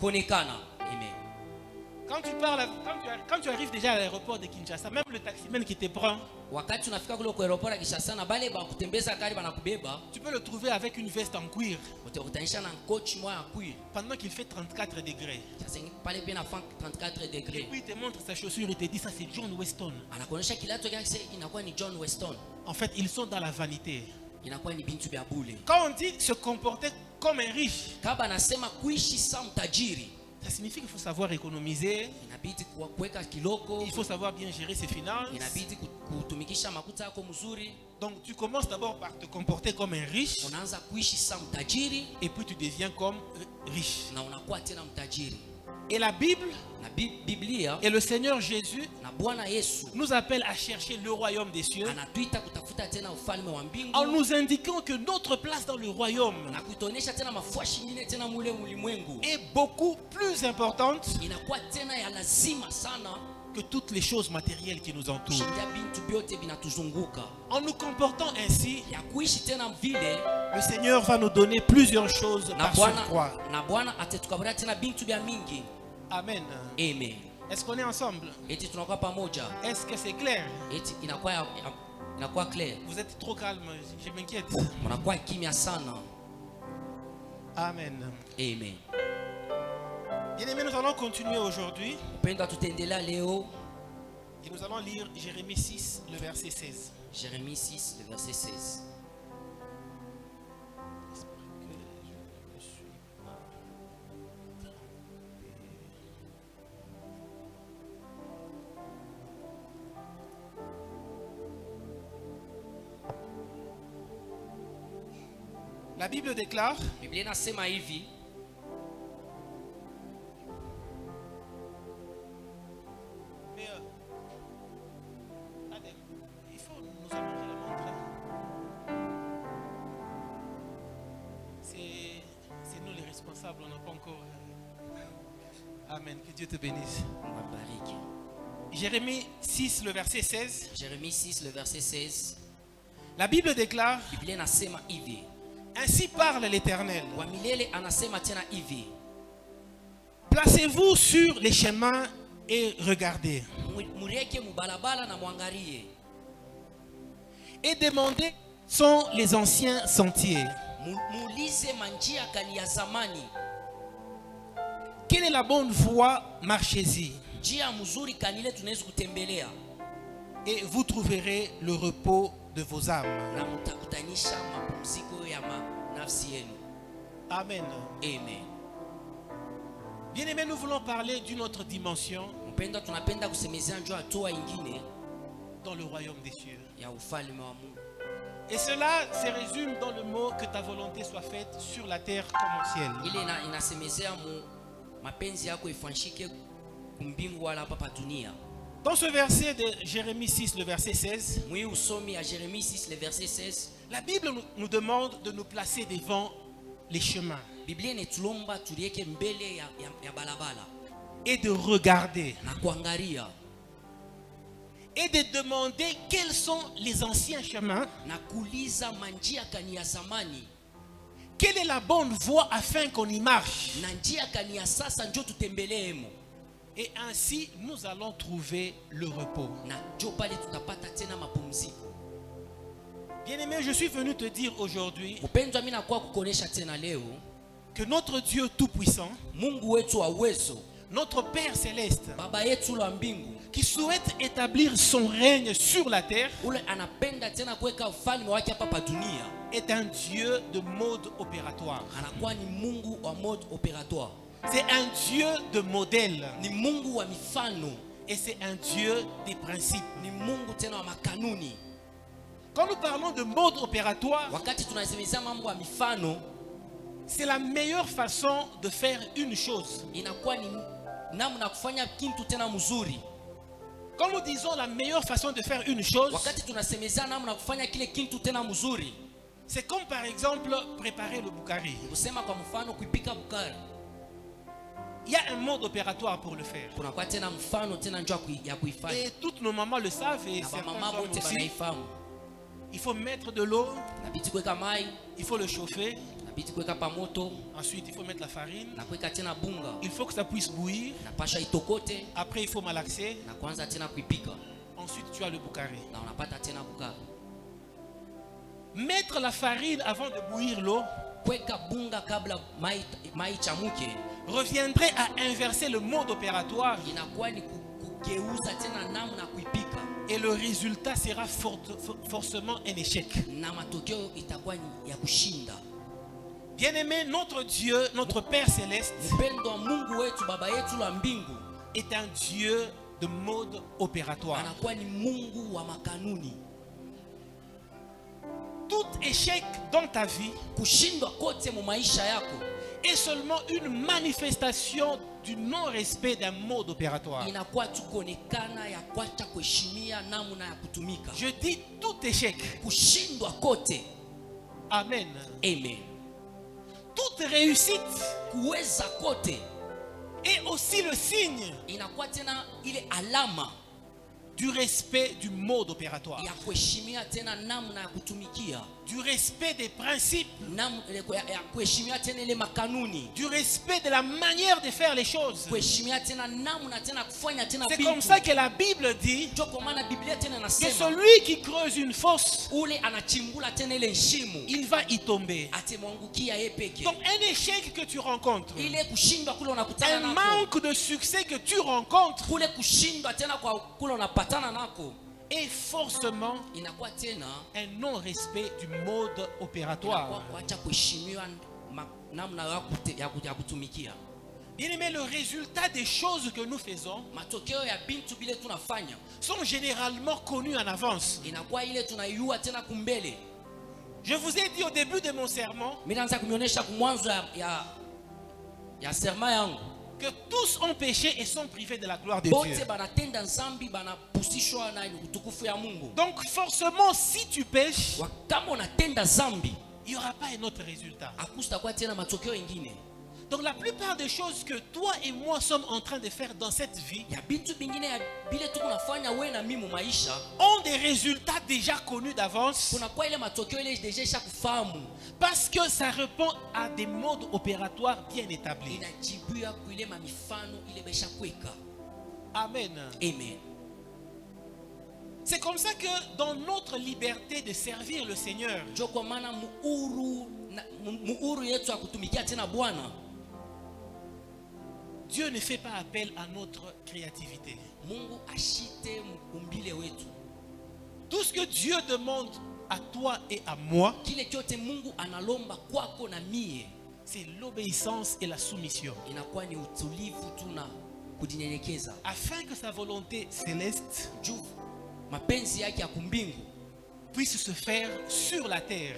konekana. Amen. Quand tu arrives déjà à l'aéroport de Kinshasa, même le taximan qui te prend, tu peux le trouver avec une veste en cuir pendant qu'il fait 34 degrés. Et puis il te montre sa chaussure et te dit: ça c'est John Weston. En fait, ils sont dans la vanité. Quand on dit se comporter comme un riche, ça signifie qu'il faut savoir économiser, il faut savoir bien gérer ses finances. Donc tu commences d'abord par te comporter comme un riche, et puis tu deviens comme riche. Et la Bible et le Seigneur Jésus nous appelle à chercher le royaume des cieux en nous indiquant que notre place dans le royaume est beaucoup plus importante que toutes les choses matérielles qui nous entourent. En nous comportant ainsi, le Seigneur va nous donner plusieurs choses par surcroît. Amen. Amen. Est-ce qu'on est ensemble? Est-ce que c'est clair? Vous êtes trop calme, je m'inquiète. Amen. Amen. Bien-aimés, nous allons continuer aujourd'hui. Et nous allons lire Jérémie 6, le verset 16. Jérémie 6, le verset 16. La Bible déclare: Biblia inasema hivi, mais Adem, il faut nous allonger la montre. C'est nous les responsables, on n'a pas encore. Amen, que Dieu te bénisse. Jérémie 6, le verset 16. Jérémie 6, le verset 16. La Bible déclare: Biblia inasema hivi, ainsi parle l'Éternel. wa milele anasema tena hivi, placez-vous sur les chemins et regardez. murieke mubalabala na mwangarie, Et demandez sont les anciens sentiers. muulize manjia gani ya zamani, Quelle est la bonne voie? Marchez-y. njia mzuri kanile tunaweza kutembelea, Et vous trouverez le repos de vos âmes. na mutakutanisha mapumziko ya nafsi yenu. Amen. Amen. Bien-aimés, nous voulons parler d'une autre dimension Mpendwa, tunapenda kusemezea njoo hatua ingine dans le royaume des cieux. ya ufalme wa Mungu. Et cela se résume dans le mot: que ta volonté soit faite sur la terre comme au ciel. Ile inasemezea mapenzi yako ifanyike kumbingu wala hapa pa dunia. Dans ce verset de Jérémie 6, le verset 16, Mwi usomi ya Jérémie 6, le verset 16. la Bible nous demande de nous placer devant les chemins Biblia inatulomba tulieke mbele ya balabala et de regarder na kuangalia et de demander quels sont les anciens chemins, na kuuliza manjia kani ya zamani quelle est la bonne voie afin qu'on y marche. na njia kani ya sasa njoo tutembeleemo, Et ainsi nous allons trouver le repos. na njoo pale tutapata tena mapumziko. Bien-aimé, je suis venu te dire aujourd'hui Mpendwa, mimi nakuwa kukonesha tena leo que notre Dieu Tout-Puissant Mungu wetu wa uwezo Notre Père céleste, baba yetu la mbingu, qui souhaite établir son règne sur la terre, ule anapenda tena kuweka ufalme wake hapa pa dunia, est un Dieu de mode opératoire. anakuwa ni Mungu wa mode opératoire. C'est un Dieu de modèle. Ni Mungu wa mifano. Et c'est un Dieu des principes. Ni Mungu tena wa makanuni. Quand nous parlons de mode opératoire, wakati tunasemezea mambo ya mifano, c'est la meilleure façon de faire une chose. Inakuwa ni namna kufanya kitu tena mzuri. Quand nous disons la meilleure façon de faire une chose, wakati tunasemezea namna kufanya kile kitu tena mzuri, c'est comme par exemple préparer le boukari. Kusema kwa mfano kuipika bukari. Il y a un mode opératoire pour le faire. Kunakuwa tena mfano tena njoo ya kuifanya. Et toutes nos mamans le savent et certains hommes aussi. Il faut mettre de l'eau. Il faut le chauffer. Ensuite, il faut mettre la farine. Il faut que ça puisse bouillir. Après, il faut malaxer. Ensuite, tu as le boukari. Mettre la farine avant de bouillir l'eau reviendrait à inverser le mode opératoire. Et le résultat sera forcément un échec. Bien-aimé, notre Dieu, notre Père céleste est un Dieu de mode opératoire. Tout échec dans ta vie est seulement une manifestation du non-respect d'un mode opératoire. Je dis tout échec. Amen. Amen. Toute réussite est aussi le signe du respect du mode opératoire, du respect des principes, du respect de la manière de faire les choses. C'est comme ça que la Bible dit que celui qui creuse une fosse, il va y tomber. Donc un échec que tu rencontres, un manque de succès que tu rencontres, et forcément un non-respect du mode opératoire. Bien-aimé, le résultat des choses que nous faisons sont généralement connus en avance. Je vous ai dit au début de mon sermon que tous ont péché et sont privés de la gloire de Dieu. Donc forcément, si tu pêches, il n'y aura pas un autre résultat. Donc la plupart des choses que toi et moi sommes en train de faire dans cette vie ont des résultats déjà connus d'avance, parce que ça répond à des modes opératoires bien établis. Amen. Amen. C'est comme ça que dans notre liberté de servir le Seigneur, Dieu ne fait pas appel à notre créativité. Tout ce que Dieu demande à toi et à moi, c'est l'obéissance et la soumission, afin que sa volonté céleste puisse se faire sur la terre.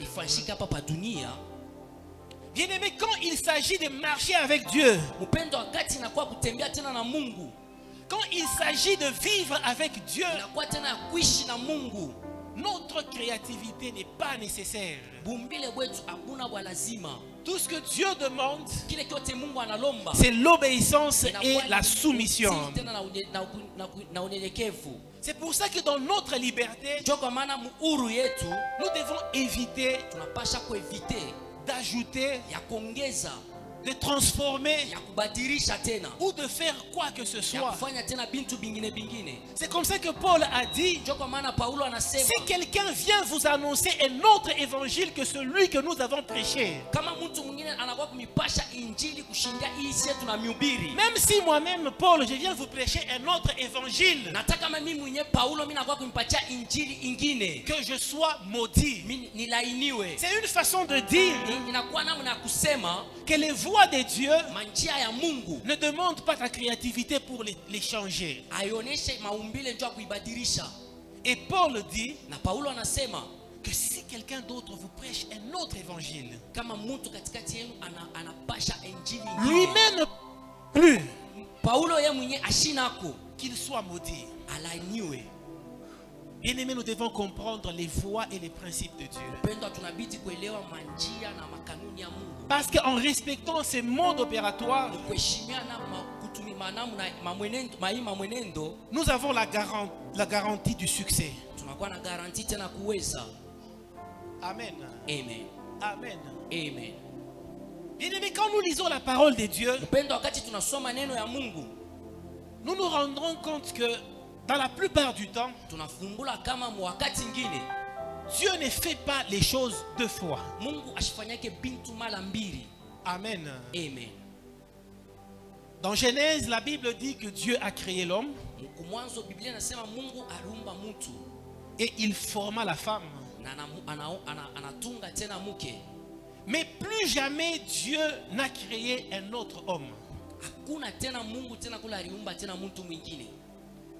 Bien-aimé, quand il s'agit de marcher avec Dieu, quand il s'agit de vivre avec Dieu, notre créativité n'est pas nécessaire. Tout ce que Dieu demande, c'est l'obéissance et la soumission. C'est pour ça que dans notre liberté, nous devons éviter d'ajouter, de transformer ou de faire quoi que ce soit. C'est comme ça que Paul a dit, si quelqu'un vient vous annoncer un autre évangile que celui que nous avons prêché, anakuwa kumipasha injili kushindia hii yetu na mihubiri. Même si moi-même, Paul, je viens vous prêcher un autre évangile, Nataka mimi mwenyewe Paulo mimi nakuwa kumpatia injili ingine. que je sois maudit. Mimi nilainiwe. C'est une façon de dire Inakuwa namna ya kusema que les voies de Dieu manjia ya Mungu ne demandent pas ta créativité pour les changer. aioneshe maumbile njoo kuibadilisha. Et Paul dit Na Paulo anasema que si quelqu'un d'autre vous prêche un autre évangile, kama mtu katikati yenu anapasha injili ingine, lui-même plus, Paulo yeye mwenyewe ashinako qu'il soit maudit. alainiwe. Bien-aimés, nous devons comprendre les voies et les principes de Dieu. Pendwa tunabidi kuelewa manjia na makanuni ya Mungu. Parce qu'en respectant ces modes opératoires, Kuheshimiana kutumimana na mamwenendo nous avons la garantie du succès. tunakuwa na garanti tena kuweza. Amen. Amen. Amen. Amen. Bien-aimés, quand nous lisons la parole de Dieu, Mpendwa, wakati tunasoma neno ya Mungu nous nous rendrons compte que dans la plupart du temps, tunafumbula kama wakati ngine Dieu ne fait pas les choses deux fois. Mungu ashifanyake bintu mara mbili. Amen. Amen. Dans Genèse, la Bible dit que Dieu a créé l'homme Mwanzo Biblia inasema Mungu aliumba mtu et il forma la femme. na anatunga tena mke. Mais plus jamais Dieu n'a créé un autre homme. Hakuna tena Mungu tena kula aliumba tena mtu mwingine.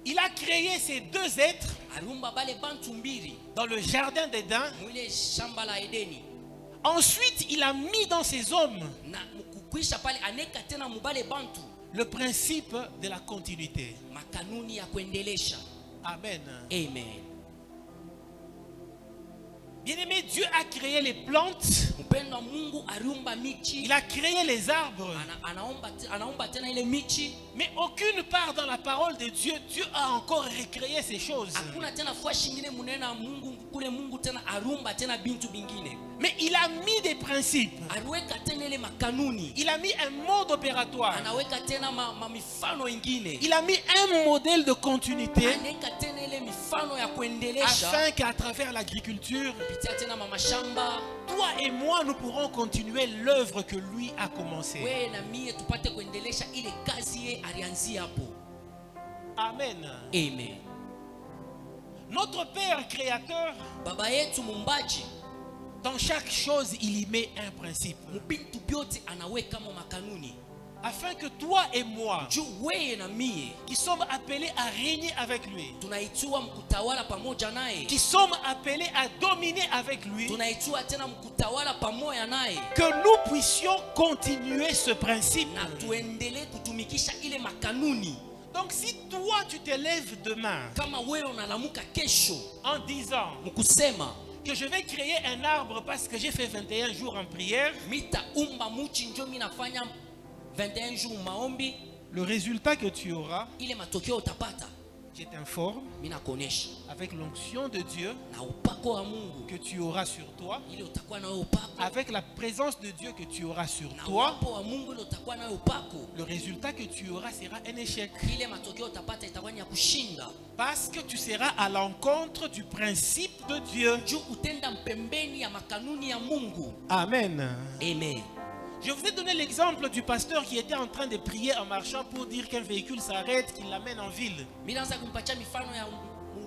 Il a créé ces deux êtres Aliumba bale bantu mbili dans le jardin d'Éden. mwile shamba la Edeni. Ensuite, il a mis dans ces hommes Na mkukwisha pale aneka tena mubale bantu le principe de la continuité. makanuni ya kuendelesha. Amen. Amen. Bien-aimé, Dieu a créé les plantes. Mpendwa, Mungu aliumba michi. Il a créé les arbres. Anaumba tena ile michi. Mais aucune part dans la parole de Dieu, Dieu a encore recréé ces choses. Hakuna tena fua shingine munena Mungu kule Mungu tena arumba tena bintu bingine. Mais il a mis des principes. Aliweka tena ile makanuni. Il a mis un mode opératoire. Anaweka tena mifano ingine. Il a mis un modèle de continuité Aneka tena ile mifano ya kuendelesha. afin qu'à travers l'agriculture, Kupitia tena mamashamba, toi et moi, nous pourrons continuer l'œuvre que lui a commencée. wewe na mie tupate kuendelesha ile kazi ye alianzia hapo. Amen. Amen. Notre Père créateur, Baba yetu mumbaji, dans chaque chose, il y met un principe. mubintu byote anaweka mo makanuni. Afin que toi et moi, Juu wewe na mie qui sommes appelés à régner avec lui, tunaitwa mkutawala pamoja naye. qui sommes appelés à dominer avec lui, Tunaitwa tena mkutawala pamoja naye. que nous puissions continuer ce principe. Na tuendelee kutumikisha ile makanuni. Donc si toi tu te lèves demain Kama wewe unalamuka kesho en disant mkusema que je vais créer un arbre parce que j'ai fait 21 jours en prière, mitaumba muchi njo mimi nafanya 21 jours maombi, le résultat que tu auras, ile matokeo utapata je t'informe, mimi nakuonesha avec l'onction de Dieu na upako wa Mungu que tu auras sur toi, ile utakuwa nayo upako, avec la présence de Dieu que tu auras sur na toi, uwapo wa Mungu ile utakuwa nayo upako, le résultat que tu auras sera un échec. ile matokeo utapata itakuwa ni ya kushinda. Parce que tu seras à l'encontre du principe de Dieu. Juu utenda mpembeni ya makanuni ya Mungu. Amen. Amen. Je vous ai donné l'exemple du pasteur qui était en train de prier en marchant pour dire qu'un véhicule s'arrête, qu'il l'amène en ville. Mimi naanza kumpatia mifano ya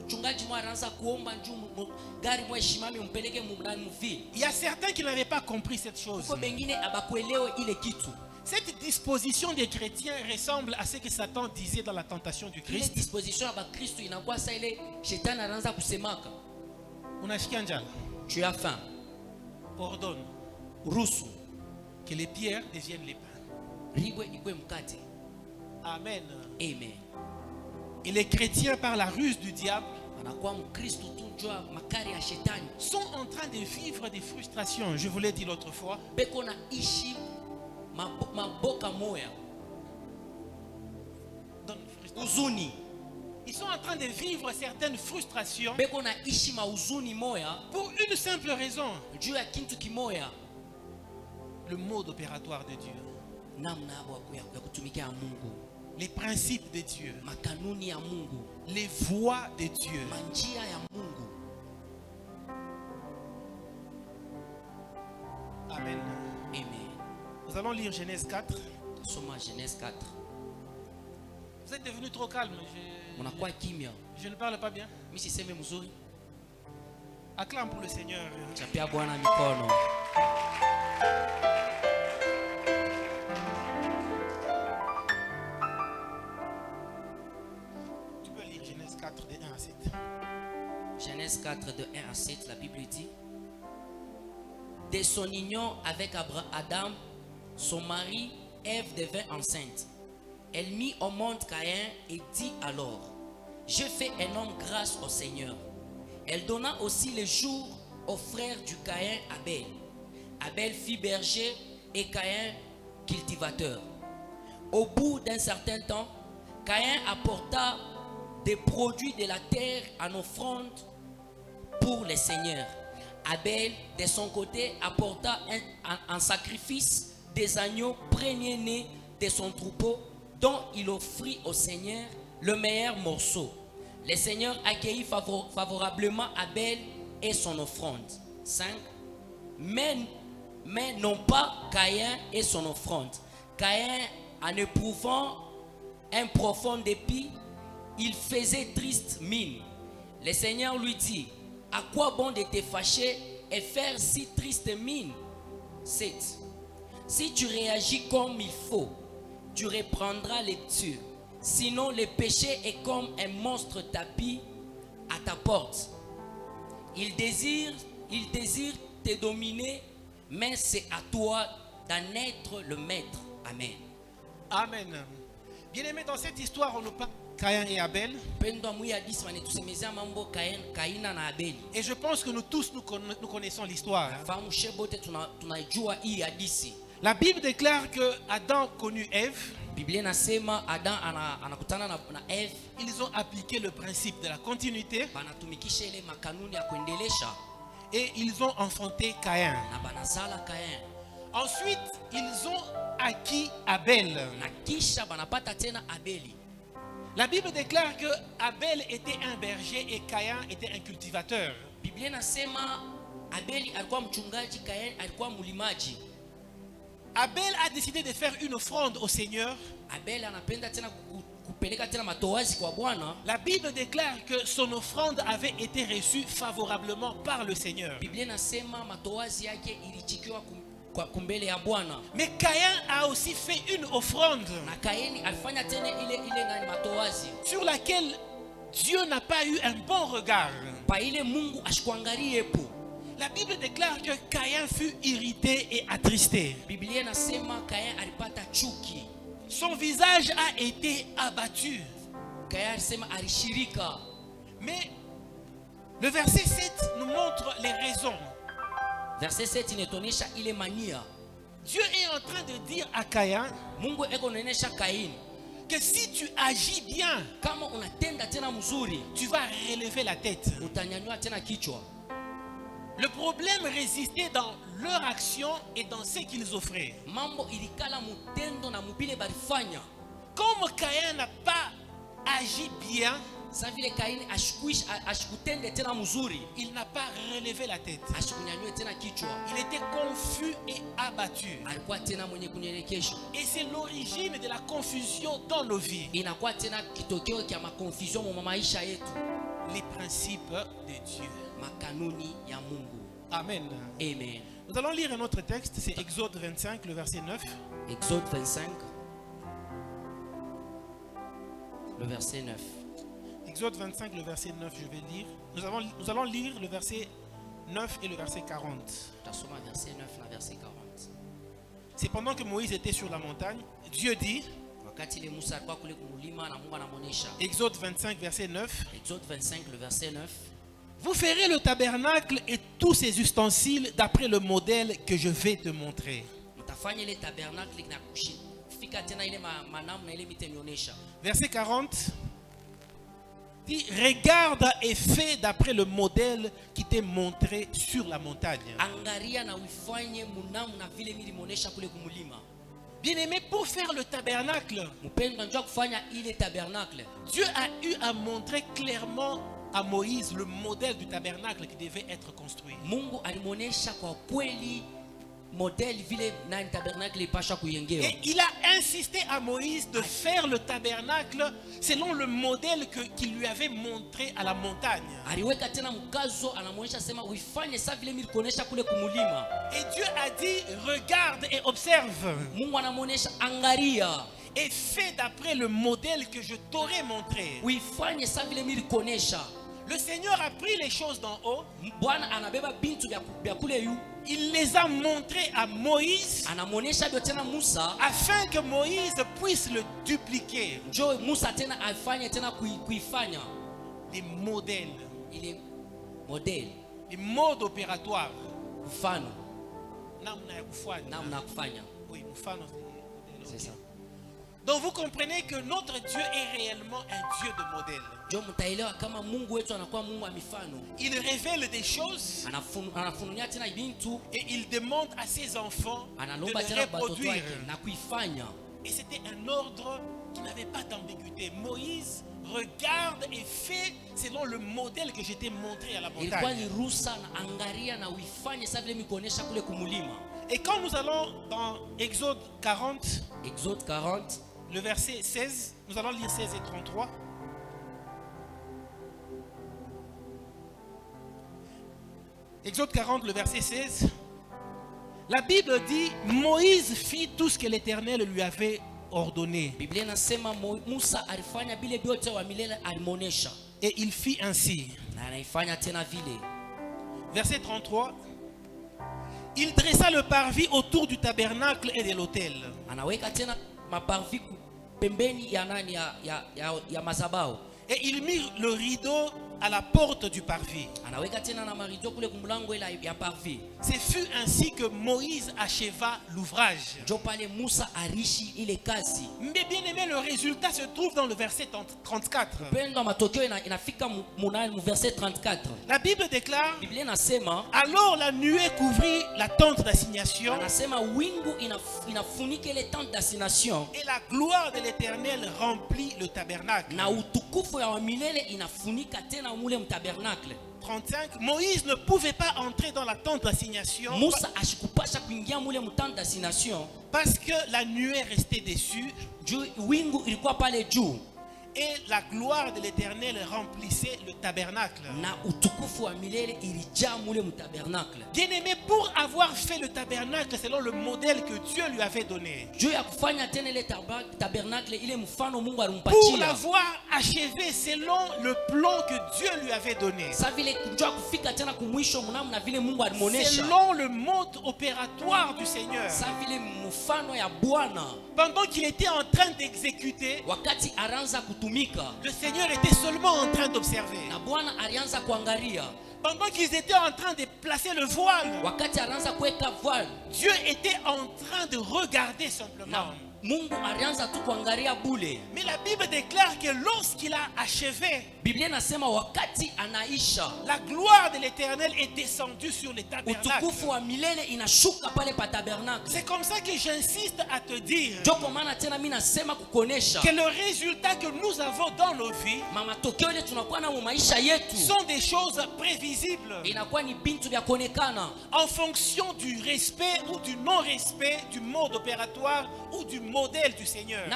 mchungaji mmoja anaanza kuomba njoo gari moja shimame umpeleke ndani mvili. Il y a certains qui n'avaient pas compris cette chose. Kwa bengine abakuelewe ile kitu. Cette disposition des chrétiens ressemble à ce que Satan disait dans la tentation du Ile Christ. disposition ya Bakristo inakuwa sa ile shetani anaanza kusemaka. Unashikia njala, Tu as faim. ordonne Ruhusu que les pierres deviennent les pains. ribwe ikwe mkate. Amen. Amen. Et les chrétiens, par la ruse du diable, Anakuwa Mkristo tu njoo makari ya shetani. sont en train de vivre des frustrations. Je vous l'ai dit l'autre fois. Beko na ishi maboka moya. Uzuni. Ils sont en train de vivre certaines frustrations Beko na ishi mauzuni moya. pour une simple raison. Juu ya kintu kimoya. Le mode opératoire de Dieu. Namna ya kutumikia Mungu. Les principes de Dieu. Makanuni ya Mungu. Les voies de Dieu. Manjia ya Mungu. Amen. Amen. Nous allons lire Genèse 4. Soma Genèse 4. Vous êtes devenu trop calme. Unakuwa kimya. Je ne parle pas bien. Mimi siseme mzuri. Acclame pour le Seigneur. Chapia Bwana mikono. Tu peux lire Genèse 4 de 1 à 7. Genèse 4 de 1 à 7, la Bible dit: de son union avec Adam, son mari, Ève devint enceinte. Elle mit au monde Caïn et dit alors: je fais un homme grâce au Seigneur. Elle donna aussi le jour au frère du Caïn, Abel. Abel fit berger et Caïn cultivateur. Au bout d'un certain temps, Caïn apporta des produits de la terre en offrande pour le Seigneur. Abel, de son côté, apporta en sacrifice des agneaux premiers-nés de son troupeau, dont il offrit au Seigneur le meilleur morceau. Le Seigneur accueillit favorablement Abel et son offrande. 5. Mais non pas Caïn et son offrande. Caïn, en éprouvant un profond dépit, il faisait triste mine. Le Seigneur lui dit: à quoi bon de te fâcher et faire si triste mine? 7. Si tu réagis comme il faut, tu reprendras les dieux. Sinon, le péché est comme un monstre tapis à ta porte. Il désire te dominer, mais c'est à toi d'en être le maître. Amen. Amen. Bien-aimés, dans cette histoire, on nous parle de Caïn et Abel. Et je pense que nous tous, nous connaissons l'histoire. La Bible déclare que Adam connut Ève. Ils ont appliqué le principe de la continuité. Et ils ont enfanté Caïn. Ensuite, ils ont acquis Abel. La Bible déclare que Abel était un berger et Caïn était un cultivateur. Abel a décidé de faire une offrande au Seigneur. La Bible déclare que son offrande avait été reçue favorablement par le Seigneur. Mais Caïn a aussi fait une offrande sur laquelle Dieu n'a pas eu un bon regard. La Bible déclare que Caïn fut irrité et attristé. Son visage a été abattu. Mais le verset 7 nous montre les raisons. Verset 7 inatuonyesha ile mania. Dieu est en train de dire à Caïn que si tu agis bien, tu vas relever la tête. Le problème résistait dans leur action et dans ce qu'ils offraient. Comme Caïn n'a pas agi bien, il n'a pas relevé la tête. Il était confus et abattu. Et c'est l'origine de la confusion dans nos vies. Les principes de Dieu. Amen. Amen. Nous allons lire un autre texte, c'est Exode 25, le verset 9. Exode 25, le verset 9. Exode 25, le verset 9, je vais lire. Nous allons lire le verset 9 et le verset 40. C'est pendant que Moïse était sur la montagne, Dieu dit, Exode 25, verset 9. Exode 25, le verset 9. Vous ferez le tabernacle et tous ses ustensiles d'après le modèle que je vais te montrer. Verset 40. Dit, regarde et fais d'après le modèle qui t'est montré sur la montagne. Bien-aimé, pour faire le tabernacle, Dieu a eu à montrer clairement à Moïse le modèle du tabernacle qui devait être construit. Et il a insisté à Moïse de faire le tabernacle selon le modèle qu'il lui avait montré à la montagne. Et Dieu a dit, regarde et observe. Et fais d'après le modèle que je t'aurais montré. Le Seigneur a pris les choses d'en haut. Il les a montrées à Moïse afin que Moïse puisse le dupliquer. Les modèles, les modes opératoires. Oui, c'est ça. Donc vous comprenez que notre Dieu est réellement un Dieu de modèle. Il révèle des choses et il demande à ses enfants de les reproduire. Et c'était un ordre qui n'avait pas d'ambiguïté. Moïse, regarde et fais selon le modèle que je t'ai montré à la montagne. Et quand nous allons dans Exode 40, le verset 16, nous allons lire 16 et 33. Exode 40, le verset 16. La Bible dit, Moïse fit tout ce que l'Éternel lui avait ordonné. Et il fit ainsi. Verset 33. Il dressa le parvis autour du tabernacle et de l'autel. Et il mit le rideau à la porte du parvis. Ce fut ainsi que Moïse acheva l'ouvrage. Mais bien aimé, le résultat se trouve dans le verset 34. La Bible déclare, alors la nuée couvrit la tente d'assignation et la gloire de l'Éternel remplit le tabernacle. 35. Moïse ne pouvait pas entrer dans la tente d'assignation parce que la nuée restait dessus et la gloire de l'Éternel remplissait le tabernacle. Bien-aimé, pour avoir fait le tabernacle selon le modèle que Dieu lui avait donné, pour l'avoir achevé selon le plan que Dieu lui avait donné, selon le mode opératoire du Seigneur, pendant qu'il était en train d'exécuter, le Seigneur était seulement en train d'observer. Pendant qu'ils étaient en train de placer le voile, Dieu était en train de regarder simplement. Mais la Bible déclare que lorsqu'il a achevé, la gloire de l'Éternel est descendue sur les tabernacles. C'est comme ça que j'insiste à te dire que le résultat que nous avons dans nos vies sont des choses prévisibles en fonction du respect ou du non-respect du mode opératoire ou du modèle du Seigneur.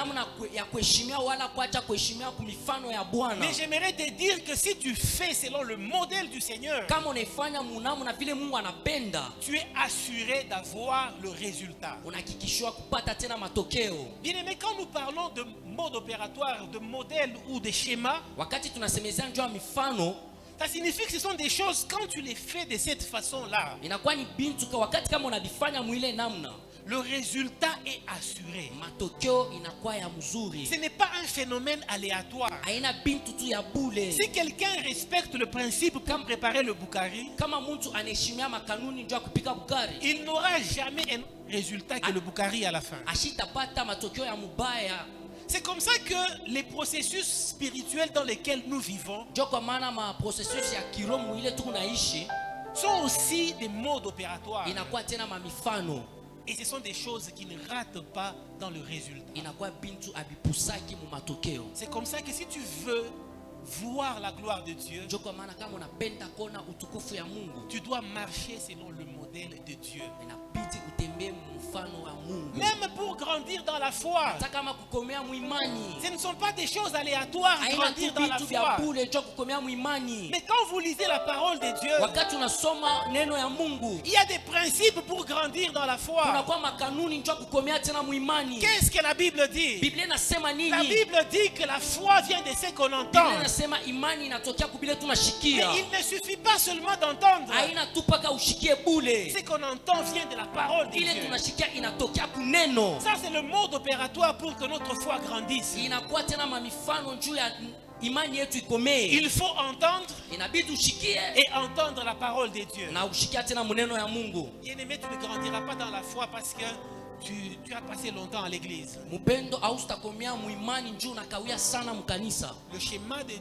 Mais j'aimerais te dire que si tu fais selon le modèle du Seigneur, tu es assuré d'avoir le résultat. Bien aimé, quand nous parlons de mode opératoire, de modèle ou de schéma, ça signifie que ce sont des choses, quand tu les fais de cette façon-là, le résultat est assuré. Ce n'est pas un phénomène aléatoire. Si quelqu'un respecte le principe pour préparer le boukari, il n'aura jamais un résultat que le boukari à la fin. C'est comme ça que les processus spirituels dans lesquels nous vivons sont aussi des modes opératoires. Et ce sont des choses qui ne ratent pas dans le résultat. C'est comme ça que si tu veux voir la gloire de Dieu, tu dois marcher selon le modèle. modèle de Dieu. inabidi utembee mfano wa Mungu. Même pour grandir dans la foi, Hata kama kukomea muimani, ce ne sont pas des choses aléatoires, haina grandir tu dans la vitu vya foi. bure jua kukomea muimani. Mais quand vous lisez la parole de Dieu, Wakati unasoma neno ya Mungu, il y a des principes pour grandir dans la foi. kunakuwa makanuni njua kukomea tena muimani. Qu'est-ce que la Bible dit? Biblia inasema La nini? Bible dit que la foi vient de ce qu'on Biblia entend. inasema imani inatokea kubile Mais tunashikia. il ne suffit pas seulement d'entendre. Haina tu paka ushikie bule. Ce qu'on entend vient de la parole de Ile Dieu. tunashikia inatokea kuneno. Ça, c'est le mode opératoire pour que notre foi grandisse. Inakuwa tena mamifano juu ya imani yetu ikomee. Il faut entendre Inabidi ushikie et entendre la parole de Dieu. na ushikia tena muneno ya Mungu. Bien-aimé, tu ne grandiras pas dans la foi parce que tu as passé longtemps à l'église. Mupendo au sitakomea muimani njuu nakawia sana mkanisa. Le schéma de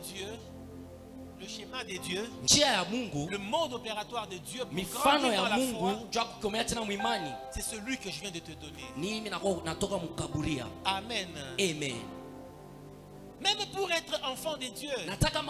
Dieu, Njia ya Mungu, le mode opératoire de Dieu pour mifano grandir ya dans la foi, Mungu juu ya kukomea tena muimani. c'est celui que je viens de te donner. Ni mimi natoka mukaburia. Amen. Amen. Même pour être enfant de Dieu, Nataka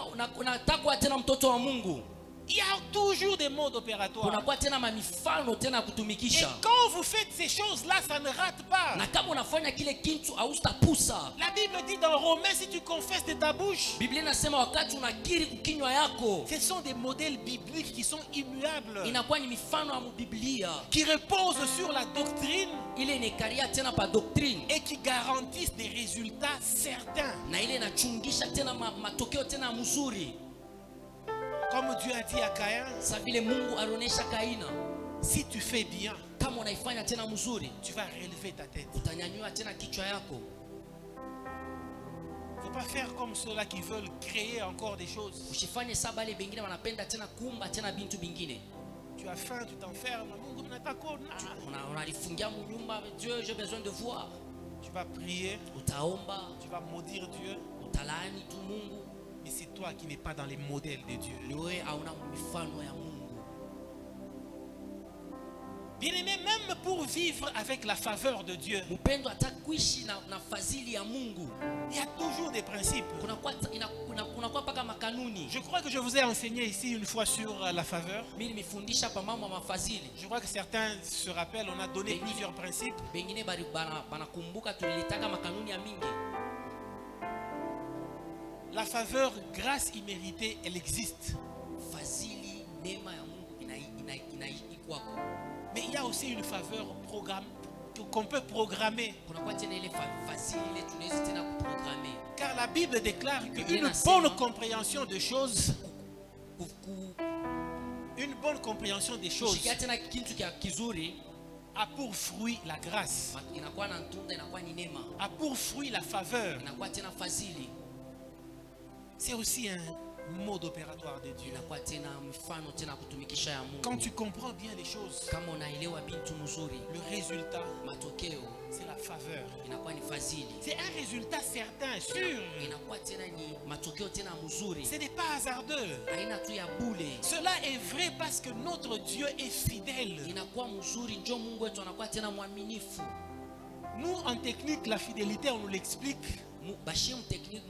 tena mtoto wa Mungu. il y a toujours des modes opératoires. Kunakuwa tena mamifano tena ya Et kutumikisha. quand vous faites ces choses-là, ça ne rate pas. Na kama unafanya kile kitu hautapusa. La Bible dit dans Romains, si tu confesses de ta bouche, Biblia inasema wakati unakiri kukinywa yako, ce sont des modèles bibliques qui sont immuables, inakuwa ni mifano ya Biblia. qui reposent sur la doctrine Ile inekaria tena pa doctrine. et qui garantissent des résultats certains. Na ile inachungisha tena matokeo tena mzuri. Comme Dieu a dit à Caïn, Sa vile Mungu alionesha Kaina, si tu fais bien, kama unaifanya tena mzuri, tu vas relever ta tête. utanyanyua tena kichwa yako. Il ne faut pas faire comme ceux-là qui veulent créer encore des choses. Usifanye saba wale bengine wanapenda tena kuumba tena bintu bingine. Tu as faim, tu t'enfermes. Unalifungia munyumba, Dieu, j'ai besoin de voir. Tu vas prier, Utaomba, tu vas maudire Dieu. utalaani tu Mungu. Mais c'est toi qui n'es pas dans les modèles de Dieu. Ni wewe hauna mifano ya Mungu. Bien-aimé, même pour vivre avec la faveur de Dieu, Mpendo hata kuishi na fadhili ya Mungu, il y a toujours des principes. kunakuwa paka makanuni. Je crois que je vous ai enseigné ici une fois sur la faveur. Mimi nimefundisha pa mambo ya mafadhili. Je crois que certains se rappellent, on a donné plusieurs principes. Bengine banakumbuka tulitaka makanuni ya mingi. La faveur, grâce imméritée, elle existe. Fadhili neema ya Mungu inaikuwako. Mais il y a aussi une faveur qu'on peut programmer. Kunakuwa tena ile fadhili ile tunaweza tena kuprogrammer. Car la Bible déclare qu'une bonne compréhension des choses, Kushikia tena kitu kizuri a pour fruit la grâce, inakuwa na tunda, inakuwa ni neema, a pour fruit la faveur. inakuwa tena fadhili. C'est aussi un mode opératoire de Dieu. Inakuwa tena mfano tena kutumikisha ya Mungu. Quand tu comprends bien les choses, Kama unaelewa bintu mzuri, le résultat, matokeo c'est la faveur. inakuwa ni fadhili. C'est un résultat certain, sûr. Inakuwa tena ni matokeo tena mzuri. Ce n'est pas hasardeux. Haina tu ya bule. Cela est vrai parce que notre Dieu est fidèle. Inakuwa mzuri njo Mungu wetu anakuwa tena mwaminifu. Nous, en technique, la fidélité, on nous l'explique. Bashim technique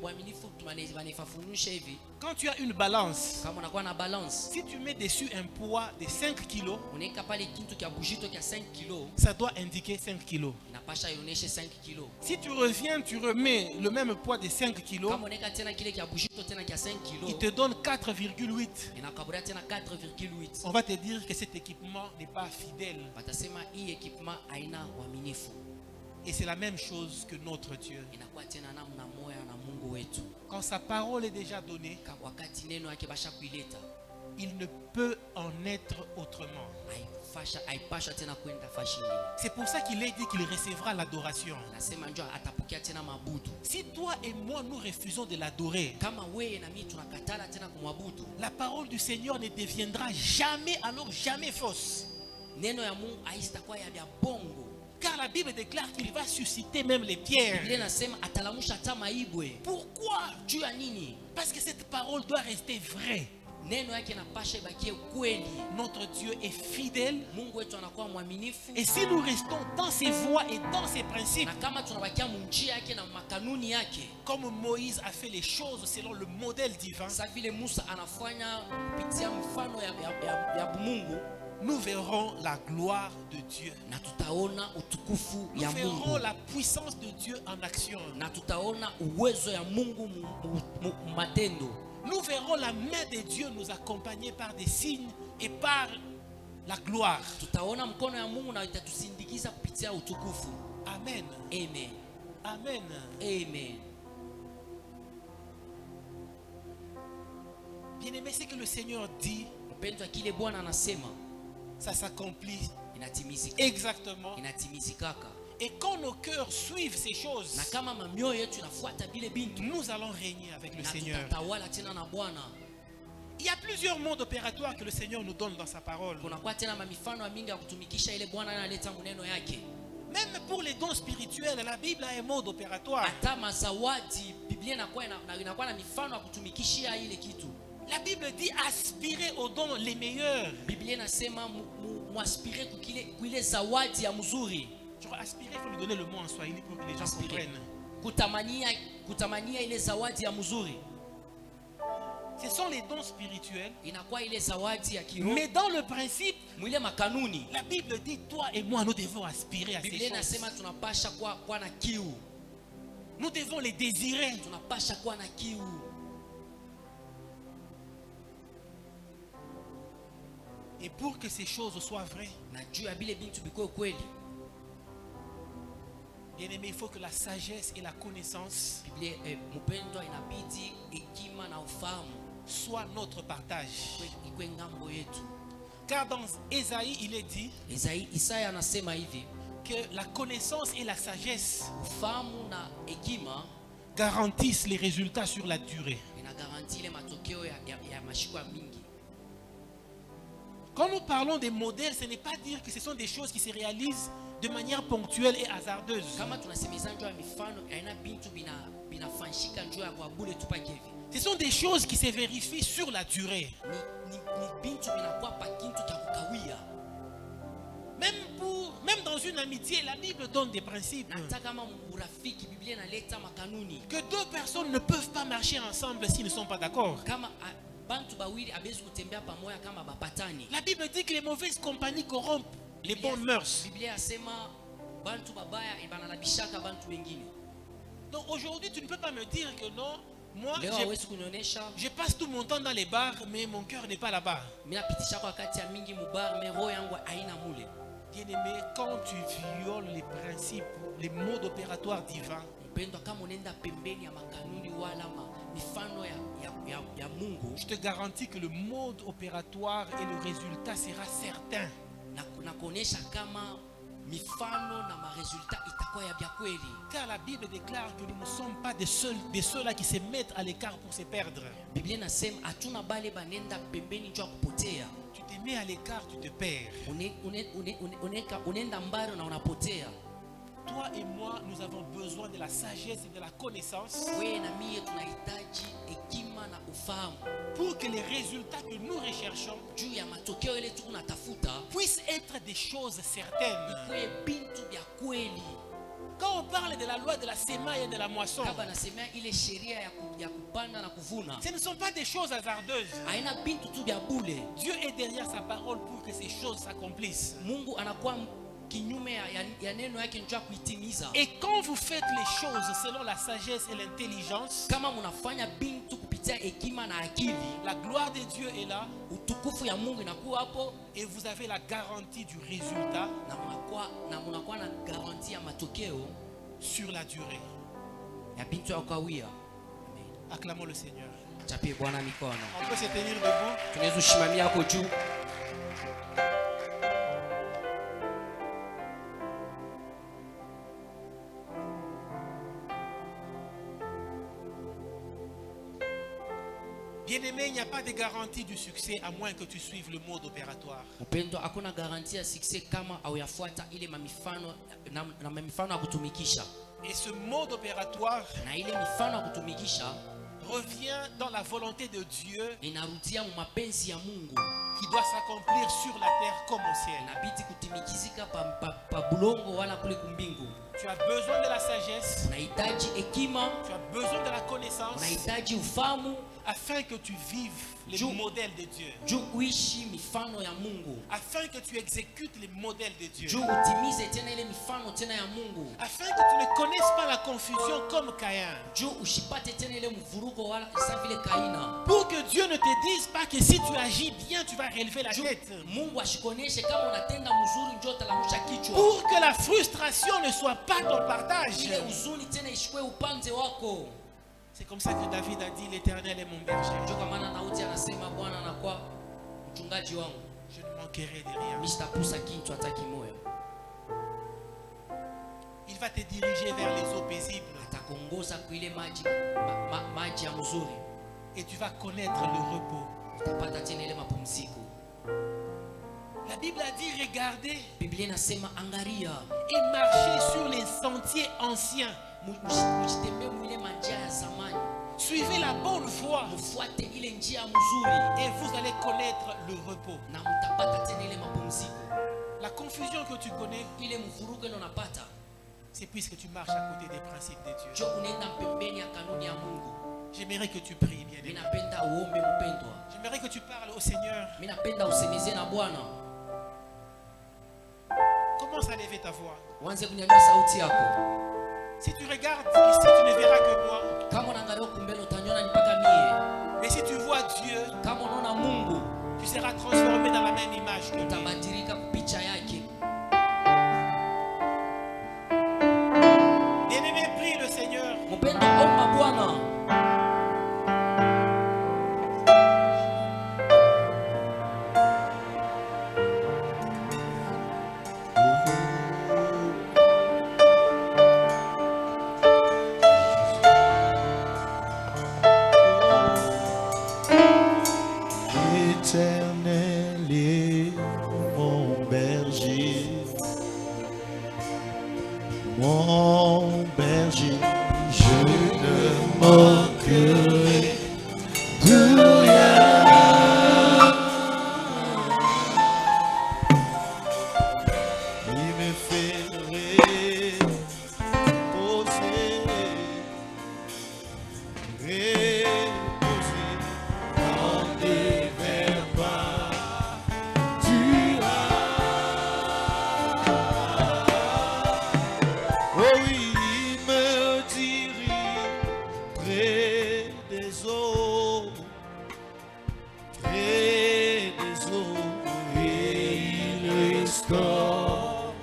mwaminifu tunanefafunisha hivi. Quand tu as une balance, Kama unakuwa na balance, si tu mets dessus un poids de 5 kilos, unaweka pale kitu kia bujito kia 5 kilo, ça doit indiquer 5 kilos. inapasha ioneshe 5 kilo. Si tu reviens, tu remets le même poids de 5 kilos, Kama unaweka tena kile kia bujito tena kia 5 il kilo, te donne 4,8. inakaburia tena 4,8. On va te dire que cet équipement n'est pas fidèle. Watasema hii equipment haina uaminifu. Et c'est la même chose que notre Dieu. Inakuwa tena namna moya na Mungu wetu. Quand sa parole est déjà donnée, Wakati neno yake basha kuileta, il ne peut en être autrement. haipasha tena kwenda fashi. C'est pour ça qu'il est dit qu'il recevra l'adoration. Nasema njoo atapokea tena mabudu. Si toi et moi nous refusons de l'adorer, Kama wewe na mimi tunakatala tena kumwabudu, la parole du Seigneur ne deviendra jamais, alors jamais fausse. neno ya Mungu haitakuwa ya bongo. Car la Bible déclare qu'il va susciter même les pierres. Biblia inasema atalamusha hata maibwe. Pourquoi? Juu ya nini? Parce que cette parole doit rester vraie. Neno yake napasha ibakie kweli. Notre Dieu est fidèle. Mungu wetu anakuwa mwaminifu. Et si nous restons dans ses voies et dans ses principes, Na kama tunabakia munjia yake na makanuni yake, comme Moïse a fait les choses selon le modèle divin, sa vile Musa anafanya kupitia mfano ya Mungu, nous verrons la gloire de Dieu. Nous verrons la puissance de Dieu en action. Nous verrons la main de Dieu nous accompagner par des signes et par la gloire. Amen. Amen. Amen. Amen. Bien-aimé, ce que le Seigneur dit, ça s'accomplit exactement. Et quand nos cœurs suivent ces choses, nous allons régner avec le Seigneur. Il y a plusieurs modes opératoires que le Seigneur nous donne dans sa parole. Même pour les dons spirituels, la Bible a un mode opératoire. La Bible dit aspirer aux dons les meilleurs. Aspirer, il faut lui donner le mot en swahili pour que les gens comprennent. Ce sont les dons spirituels. Mais dans le principe, la Bible dit, toi et moi, nous devons aspirer à ces choses. Nous devons les désirer. Et pour que ces choses soient vraies, bien aimé, il faut que la sagesse et la connaissance soient notre partage. Car dans Ésaïe, il est dit que la connaissance et la sagesse garantissent les résultats sur la durée. Quand nous parlons des modèles, ce n'est pas dire que ce sont des choses qui se réalisent de manière ponctuelle et hasardeuse. Ce sont des choses qui se vérifient sur la durée. Même dans une amitié, la Bible donne des principes. Que deux personnes ne peuvent pas marcher ensemble s'ils ne sont pas d'accord. La Bible dit que les mauvaises compagnies corrompent les bonnes mœurs. Donc aujourd'hui, tu ne peux pas me dire que non, moi, je passe tout mon temps dans les bars, mais mon cœur n'est pas là-bas. Bien-aimé, quand tu violes les principes, les modes opératoires divins, je te garantis que le mode opératoire et le résultat sera certain. Car la Bible déclare que nous ne sommes pas des ceux-là qui se mettent à l'écart pour se perdre. Tu te mets à l'écart, tu te perds. Toi et moi, nous avons besoin de la sagesse et de la connaissance pour que les résultats que nous recherchons puissent être des choses certaines. Quand on parle de la loi de la semaille et de la moisson, ce ne sont pas des choses hasardeuses. Dieu est derrière sa parole pour que ces choses s'accomplissent. Et quand vous faites les choses selon la sagesse et l'intelligence, la gloire de Dieu est là et vous avez la garantie du résultat sur la durée. Acclamons le Seigneur. On peut se tenir debout. Bien-aimé, il n'y a pas de garantie du succès à moins que tu suives le mode opératoire. Et ce mode opératoire revient dans la volonté de Dieu qui doit s'accomplir sur la terre comme au ciel. Tu as besoin de la sagesse, tu as besoin de la connaissance afin que tu vives les modèles de Dieu. Afin que tu exécutes les modèles de Dieu. Afin que tu ne connaisses pas la confusion comme Caïn. Pour que Dieu ne te dise pas que si tu agis bien, tu vas relever la tête. Pour que la frustration ne soit pas ton partage. C'est comme ça que David a dit, l'Éternel est mon berger. Je ne manquerai de rien. Il va te diriger vers les eaux paisibles. Et tu vas connaître le repos. La Bible a dit, regardez et marchez sur les sentiers anciens. Suivez la bonne voie et vous allez connaître le repos. La confusion que tu connais, c'est puisque tu marches à côté des principes de Dieu. J'aimerais que tu pries, bien-aimé. J'aimerais que tu parles au Seigneur. Commence à lever ta voix. Si tu regardes ici, tu ne verras que moi. Mais si tu vois Dieu, tu seras transformé dans la même image que lui. Bien-aimé, prie le Seigneur. Éternel est mon berger, je ne manquerai de rien. Il me fait reposer dans des vers pâturages. Oh oui, il me dirige près des eaux, et il restaure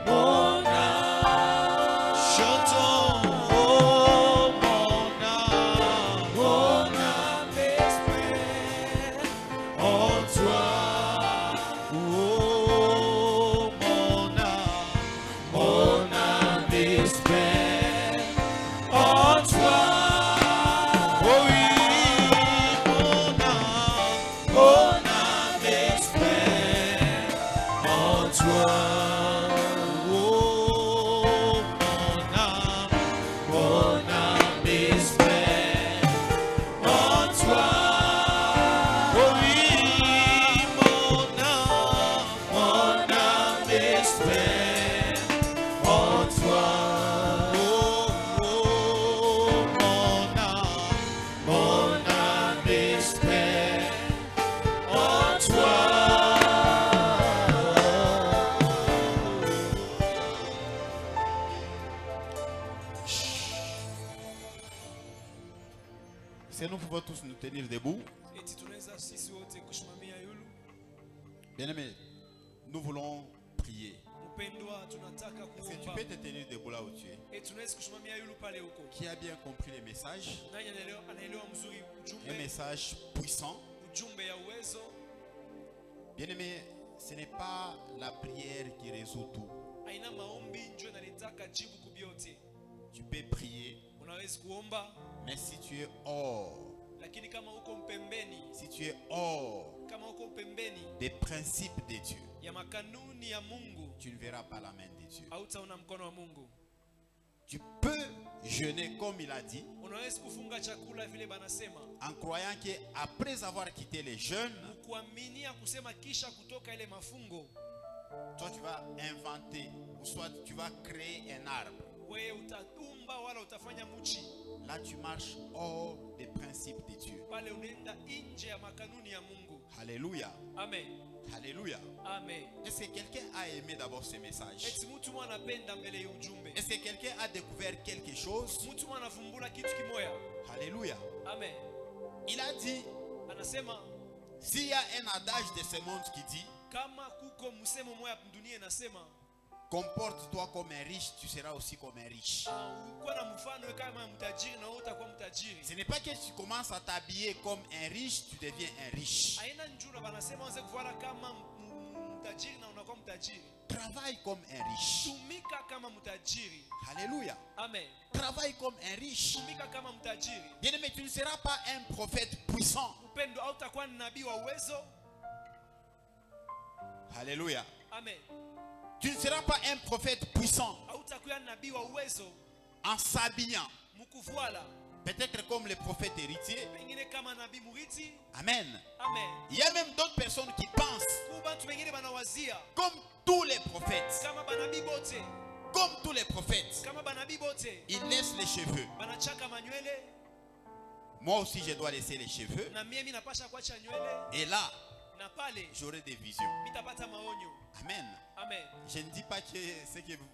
mon âme. Chantons, oh mon âme espère en toi. Oh mon âme espère en toi. Oh oui, mon âme espère en toi. Oh mon âme espère en toi. Oh oui, mon âme espère en toi. Oh, mon âme espère en toi. Si nous pouvons tous nous tenir debout. Bien-aimés, nous voulons prier. Est-ce que tu peux te tenir debout là où tu es? Qui a bien compris les messages? Un message puissant. Bien-aimé, ce n'est pas la prière qui résout tout. Tu peux prier, mais si tu es hors, si tu es hors des principes de Dieu, tu ne verras pas la main de Dieu. Tu peux jeûner comme il a dit, en croyant qu'après avoir quitté les jeûnes, toi tu vas inventer, ou soit tu vas créer un arbre. utatumba wala utafanya muchi. Là, tu marches hors des principes de Dieu. Pale unaenda nje ya makanuni ya Mungu. Alléluia. Amen. Alléluia. Amen. Est-ce que quelqu'un a aimé d'abord ce message? Eti mtu mwana anapenda mbele ya ujumbe. Est-ce que quelqu'un a découvert quelque chose? Mtu mwana anavumbula kitu kimoya. Alléluia. Amen. Il a dit, Anasema s'il y a un adage de ce monde qui dit, kama kuko msemo moya dunia inasema comporte-toi comme un riche, tu seras aussi comme un riche. ukuwa na mfano kama mtajiri na wewe utakuwa mtajiri. Ce n'est pas que tu commences à t'habiller comme un riche, tu deviens un riche. Aina njura banasema anze kuvala kama mtajiri na unakuwa mtajiri. Travaille comme un riche. Tumika kama mtajiri. Alléluia. Amen. Travaille comme un riche. Tumika kama mtajiri. Bien-aimé, tu ne seras pas un prophète puissant. Upendo au utakuwa nabii wa uwezo. Alléluia. Amen. Tu ne seras pas un prophète puissant Au utakuwa nabii wa uwezo en s'habillant. mkuvuala. Peut-être comme les prophètes héritiers. Pengine kama nabii muriti. Amen. Amen. Il y a même d'autres personnes qui pensent Kubantu wengine banawazia comme tous les prophètes. kama banabii bote. Comme tous les prophètes. Kama banabii bote. Ils laissent les cheveux. Banachaka manywele. Moi aussi, je dois laisser les cheveux. Na mimi napasha kuacha nywele. Et là, Na pale j'aurai des visions. mitapata maonyo. Amen. Amen. Je ne dis pas que,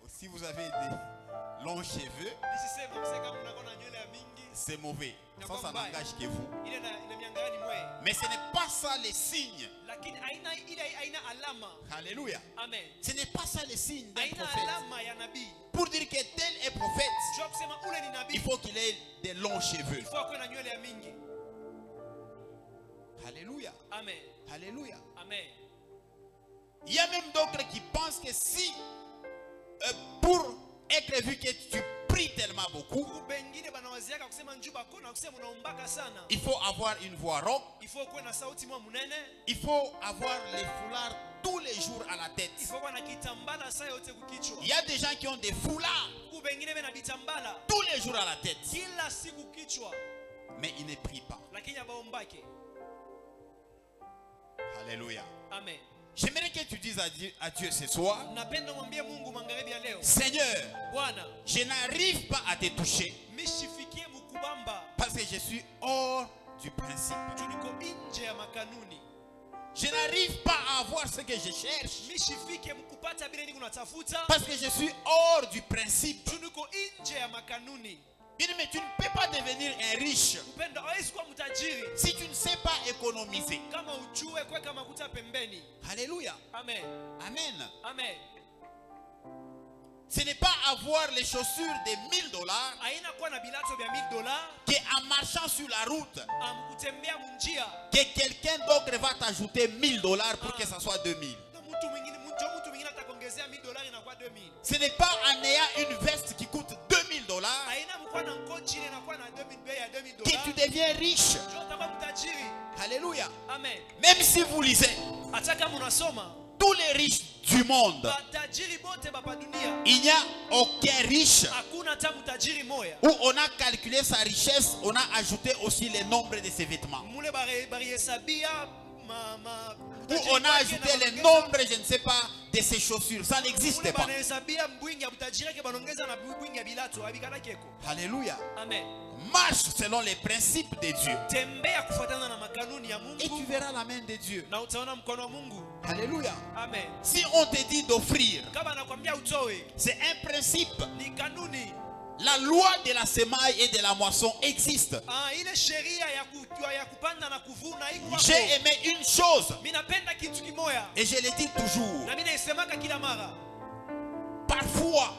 si vous avez des longs cheveux, Nisisema mseka mnaona nywele ya mingi. c'est mauvais. Ça n'engage que vous. Ile na miangani mwe. Mais ce n'est pas ça les signes. Lakini aina alama. Alléluia. Amen. Ce n'est pas ça les signes d'un Aina prophète. alama ya nabii. Pour dire que tel est prophète, Jua kusema ule ni nabii. il faut qu'il ait des longs cheveux. Il faut akuwe na nywele ya mingi. Alléluia. Amen. Alléluia. Amen. Il y a même d'autres qui pensent que si, pour être vu que tu pries tellement beaucoup, Bengine banawaziaka kusema njuba kona kusema unaombaka sana. il faut avoir une voix rauque, Il faut kuwe na sauti mwa munene. il faut avoir les foulards tous les jours à la tête. Il faut kuwa na kitambala saa yote kukichwa. Il y a des gens qui ont des foulards Bengine bena bitambala tous les jours à la tête, kila siku kichwa. mais ils ne prient pas. Lakini abaombake. Alléluia. Amen. J'aimerais que tu dises à Dieu ce soir, Napenda mwambie Mungu magharibi ya leo. Seigneur, Bwana, je n'arrive pas à te toucher mishifikie mukubamba. parce que je suis hors du principe. Tuniko nje ya makanuni. Je n'arrive pas à avoir ce que je cherche Mishifike mkupata bila nini unatafuta. parce que je suis hors du principe. Tuniko nje ya makanuni. Bien, mais tu ne peux pas devenir un riche Upendo hawezi kuwa mtajiri si tu ne sais pas économiser. kama ujue kuweka makuta pembeni. Alléluia. Amen. Amen. Amen. Ce n'est pas avoir les chaussures de $1000 Haina kuwa na bilato vya $1000 qu'en marchant sur la route, kutembea munjia que quelqu'un d'autre va t'ajouter $1000 pour que ça soit 2000. na mtu mwingine atakuongezea $1000 inakuwa 2000. Ce n'est pas en ayant une veste qui coûte $2000 Haina mkuwa na ngochi ile inakuwa na 2000 bei ya $2000. que tu deviens riche. Ndio utakuwa mtajiri. Alléluia. Amen. Même si vous lisez Hata kama unasoma tous les riches du monde, matajiri bote bapa dunia il n'y a aucun riche hakuna hata mtajiri moya où on a calculé sa richesse, on a ajouté aussi le nombre de ses vêtements. mule barihesabia Où on a ajouté le nombre, je ne sais pas, de ses chaussures. Ça n'existe mule pas. banahesabia mbwingi ya butajiri yake banongeza na mbwingi ya bilato abikana keko. Alléluia. Amen. Marche selon les principes de Dieu. Tembea kufuatana na makanuni ya Et tu Mungu verras la main de Dieu. na utaona mkono wa Mungu. Alléluia. Amen. Si on te dit d'offrir, Kama nakwambia utoe c'est un principe. ni kanuni. La loi de la semaille et de la moisson existe. Ile sheria ya kupanda na kuvuna iko hapo. J'ai aimé une chose Mimi napenda kitu kimoya. et je le dis toujours. Na mimi naisemaka kila mara. Parfois,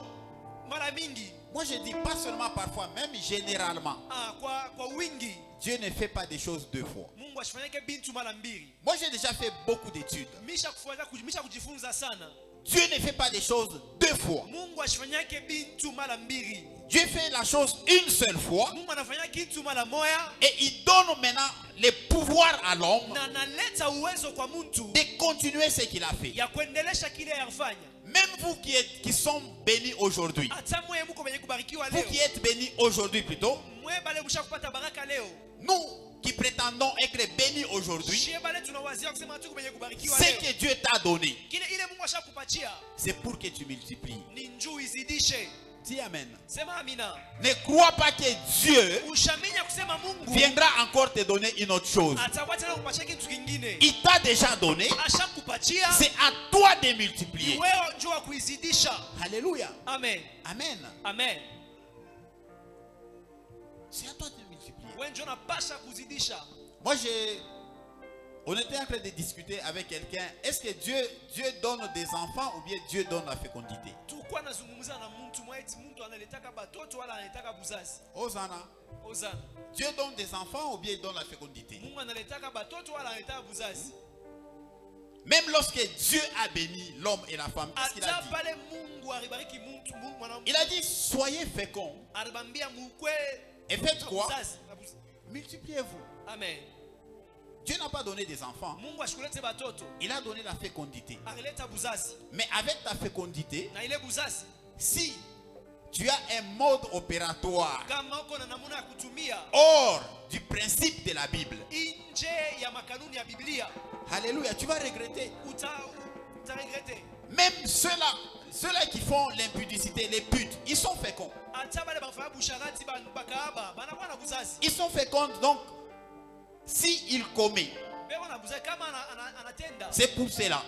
Mara mingi. moi je dis pas seulement parfois, même généralement, Kwa wingi. Dieu ne fait pas des choses deux fois. Mungu ashifanyike bintu mara mbili. Moi j'ai déjà fait beaucoup d'études. Misha kujifunza sana. Dieu ne fait pas des choses deux fois. Mungu ashifanyike bintu mara mbili. Dieu fait la chose une seule fois Mungu anafanya kitu mara moja et il donne maintenant le pouvoir à l'homme na analeta uwezo kwa mtu de continuer ce qu'il a fait. ya kuendelesha kile yafanya. Même vous qui sont bénis aujourd'hui, Hata mwe mko kwenye kubarikiwa vous leo. qui êtes bénis aujourd'hui plutôt, Mwe bale mshakupata baraka leo. nous qui prétendons être bénis aujourd'hui, Shie bale tunawazia kusema tu kwenye kubarikiwa ce leo. que Dieu t'a donné, Kile ile Mungu ashakupatia c'est pour que tu multiplies. ni njuu izidishe. Dis amen. Sema amina. Ne crois pas que Dieu Ushaminya kusema Mungu viendra encore te donner une autre chose. atakuwa tena kukupatia kitu kingine. Il t'a déjà donné. Ashakupatia. C'est à toi de multiplier. Wewe njoo kuizidisha. Alléluia. Amen. Amen. Amen. C'est à toi de multiplier. Wewe njoo unapasha kuzidisha. Moi, on était en train de discuter avec quelqu'un. Est-ce que Dieu donne des enfants ou bien Dieu donne la fécondité? Tulikuwa nazungumza na mtu mwaiti mtu analetaka batoto wala analetaka buzazi. Hosanna. Hosanna. Dieu donne des enfants ou bien il donne la fécondité? Mungu analetaka batoto wala analetaka buzazi. Même lorsque Dieu a béni l'homme et la femme, qu'est-ce qu'il a dit? Pale Mungu alibariki mtu mwanamke. Il a dit soyez féconds. Alibambia mukwe. Et faites quoi? Multipliez-vous. Amen. Dieu n'a pas donné des enfants. Mungu ashikulete batoto. Il a donné la fécondité. Alileta buzazi. Mais avec ta fécondité, na ile buzazi, si tu as un mode opératoire kama uko na namna ya kutumia hors du principe de la Bible, nje ya makanuni ya Biblia, alléluia, tu vas regretter. Uta regretter. Même ceux-là qui font l'impudicité, les putes, ils sont féconds. Ils sont féconds, donc si ils commettent, c'est pour cela.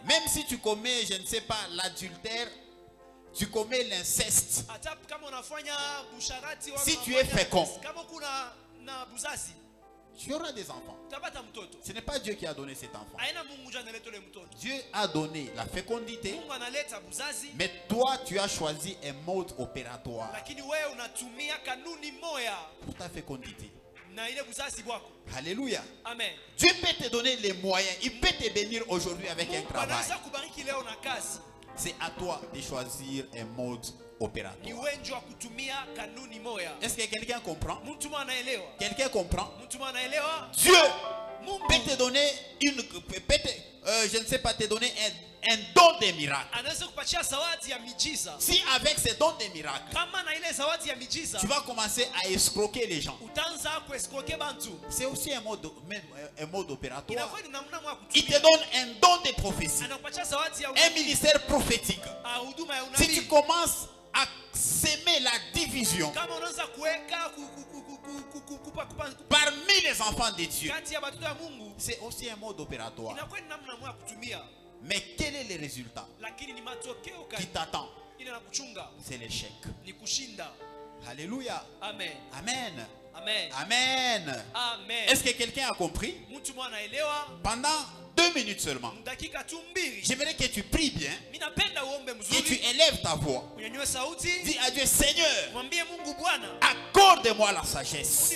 Même si tu commets, je ne sais pas, l'adultère, tu commets l'inceste. Si tu es fécond, tu auras des enfants. Ce n'est pas Dieu qui a donné cet enfant. Dieu a donné la fécondité, mais toi tu as choisi un mode opératoire pour ta fécondité. Alléluia. Amen. Dieu peut te donner les moyens. Il peut te bénir aujourd'hui avec un travail. C'est à toi de choisir un mode opératoire. Est-ce que quelqu'un comprend? Quelqu'un comprend? Dieu peut te donner je ne sais pas, te donner un don de miracle. Si avec ce don de miracle, tu vas commencer à escroquer les gens, c'est aussi un mode opératoire. Il te donne un don de prophétie, un ministère prophétique. Si tu commences à s'aimer la division parmi les enfants de Dieu, c'est aussi un mode opératoire. Mais quel est le résultat qui t'attend? C'est l'échec. Alléluia. Amen. Amen. Amen. Amen. Amen. Est-ce que quelqu'un a compris? Pendant 2 minutes seulement, j'aimerais que tu pries bien, que tu élèves ta voix. Dis à Dieu: Seigneur, accorde-moi la sagesse,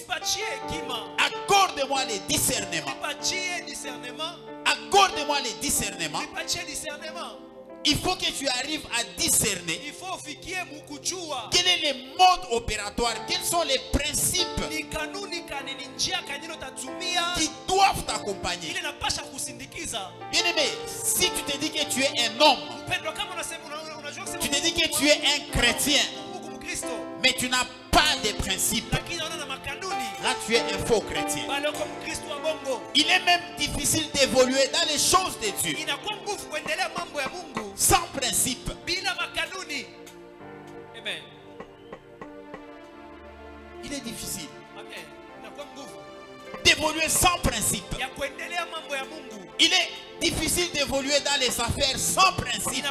accorde-moi les discernements, accorde-moi les discernements. Il faut que tu arrives à discerner quel est le mode opératoire, quels sont les principes qui doivent t'accompagner. Bien-aimé, si tu te dis que tu es un homme, tu te dis que tu es un chrétien, mais tu n'as pas de principes, là tu es un faux chrétien. Il est même difficile d'évoluer dans les choses de Dieu sans principe. Il est difficile d'évoluer sans principe. Il est difficile d'évoluer dans les affaires sans principe.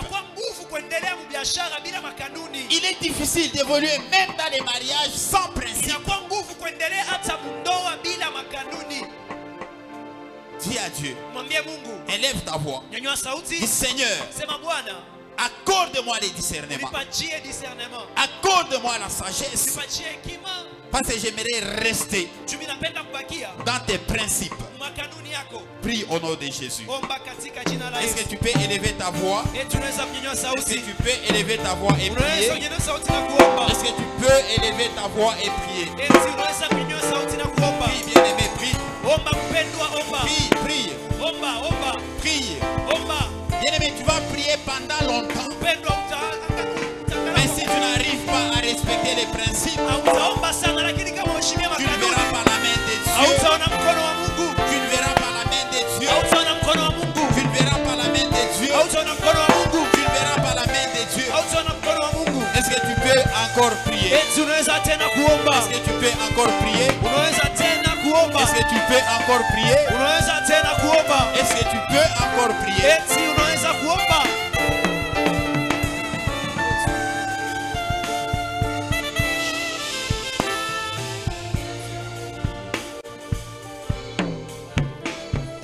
Il est difficile d'évoluer même dans les mariages sans principe. Dis à Dieu, élève ta voix. Dis: Seigneur, accorde-moi les discernements, accorde-moi la sagesse, parce que j'aimerais rester dans tes principes. Prie au nom de Jésus. Est-ce que tu peux élever ta voix? Est-ce que tu peux élever ta voix et prier? Est-ce que tu peux élever ta voix et prier? Prie, bien-aimé, prie. Prie, prie. Prie. Bien-aimé, tu vas prier pendant longtemps. Mais si tu n'arrives pas à respecter les principes, tu ne verras pas la main de Dieu. Tu ne verras pas la main de Dieu. Tu ne verras pas la main de Dieu. Tu ne verras pas la main de Dieu. Est-ce que tu encore prier? Eti unaweza tena kuomba. Est-ce que tu peux encore prier? Unaweza tena kuomba. Est-ce que tu peux encore prier? Unaweza tena kuomba. Est-ce que tu peux encore prier? Eti unaweza kuomba.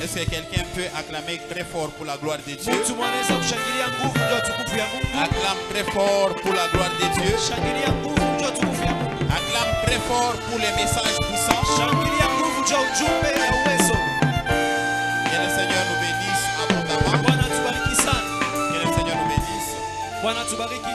Est-ce que quelqu'un peut acclamer très fort pour la gloire de Dieu? Mtu anaweza kushangilia nguvu ndio tukufu ya Mungu. Acclame très fort pour la gloire de Dieu. Shangilia nguvu ndio tukufu ya Mungu. Acclame très fort pour les messages puissants. Shangilia nguvu ndio ujumbe ya uwezo. Que le Seigneur nous bénisse abondamment. Bwana tubariki sana. Que le Seigneur nous bénisse. Bwana tubariki.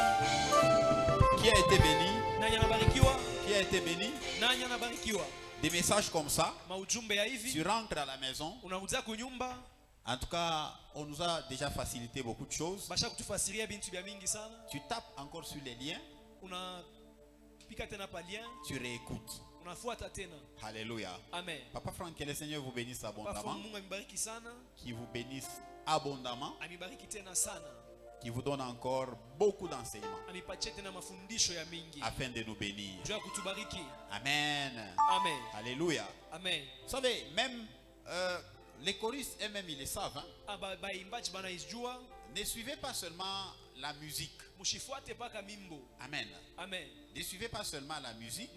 Qui a été béni? Nani anabarikiwa? Qui a été béni? Nani anabarikiwa? Des messages comme ça. Maujumbe ya hivi. Tu rentres à la maison. Unakuja kunyumba. En tout cas, on nous a déjà facilité beaucoup de choses. Basha kutufasiria bintu bya mingi sana. Tu tapes encore sur les liens. Unapika tena pa lien. Tu réécoutes. Unafuata tena. Alléluia. Amen. Papa Franck, que le Seigneur vous bénisse abondamment. Mungu amibariki sana. Qui vous bénisse abondamment. Amibariki tena sana. Qui vous donne encore beaucoup d'enseignements. Amipatie tena mafundisho ya mingi. Afin de nous bénir. Juu ya kutubariki. Amen. Amen. Alléluia. Amen. Vous savez, même les choristes eux-mêmes, ils le savent. Hein? Ne suivez pas seulement la musique. Amen. Amen. Ne suivez pas seulement la musique.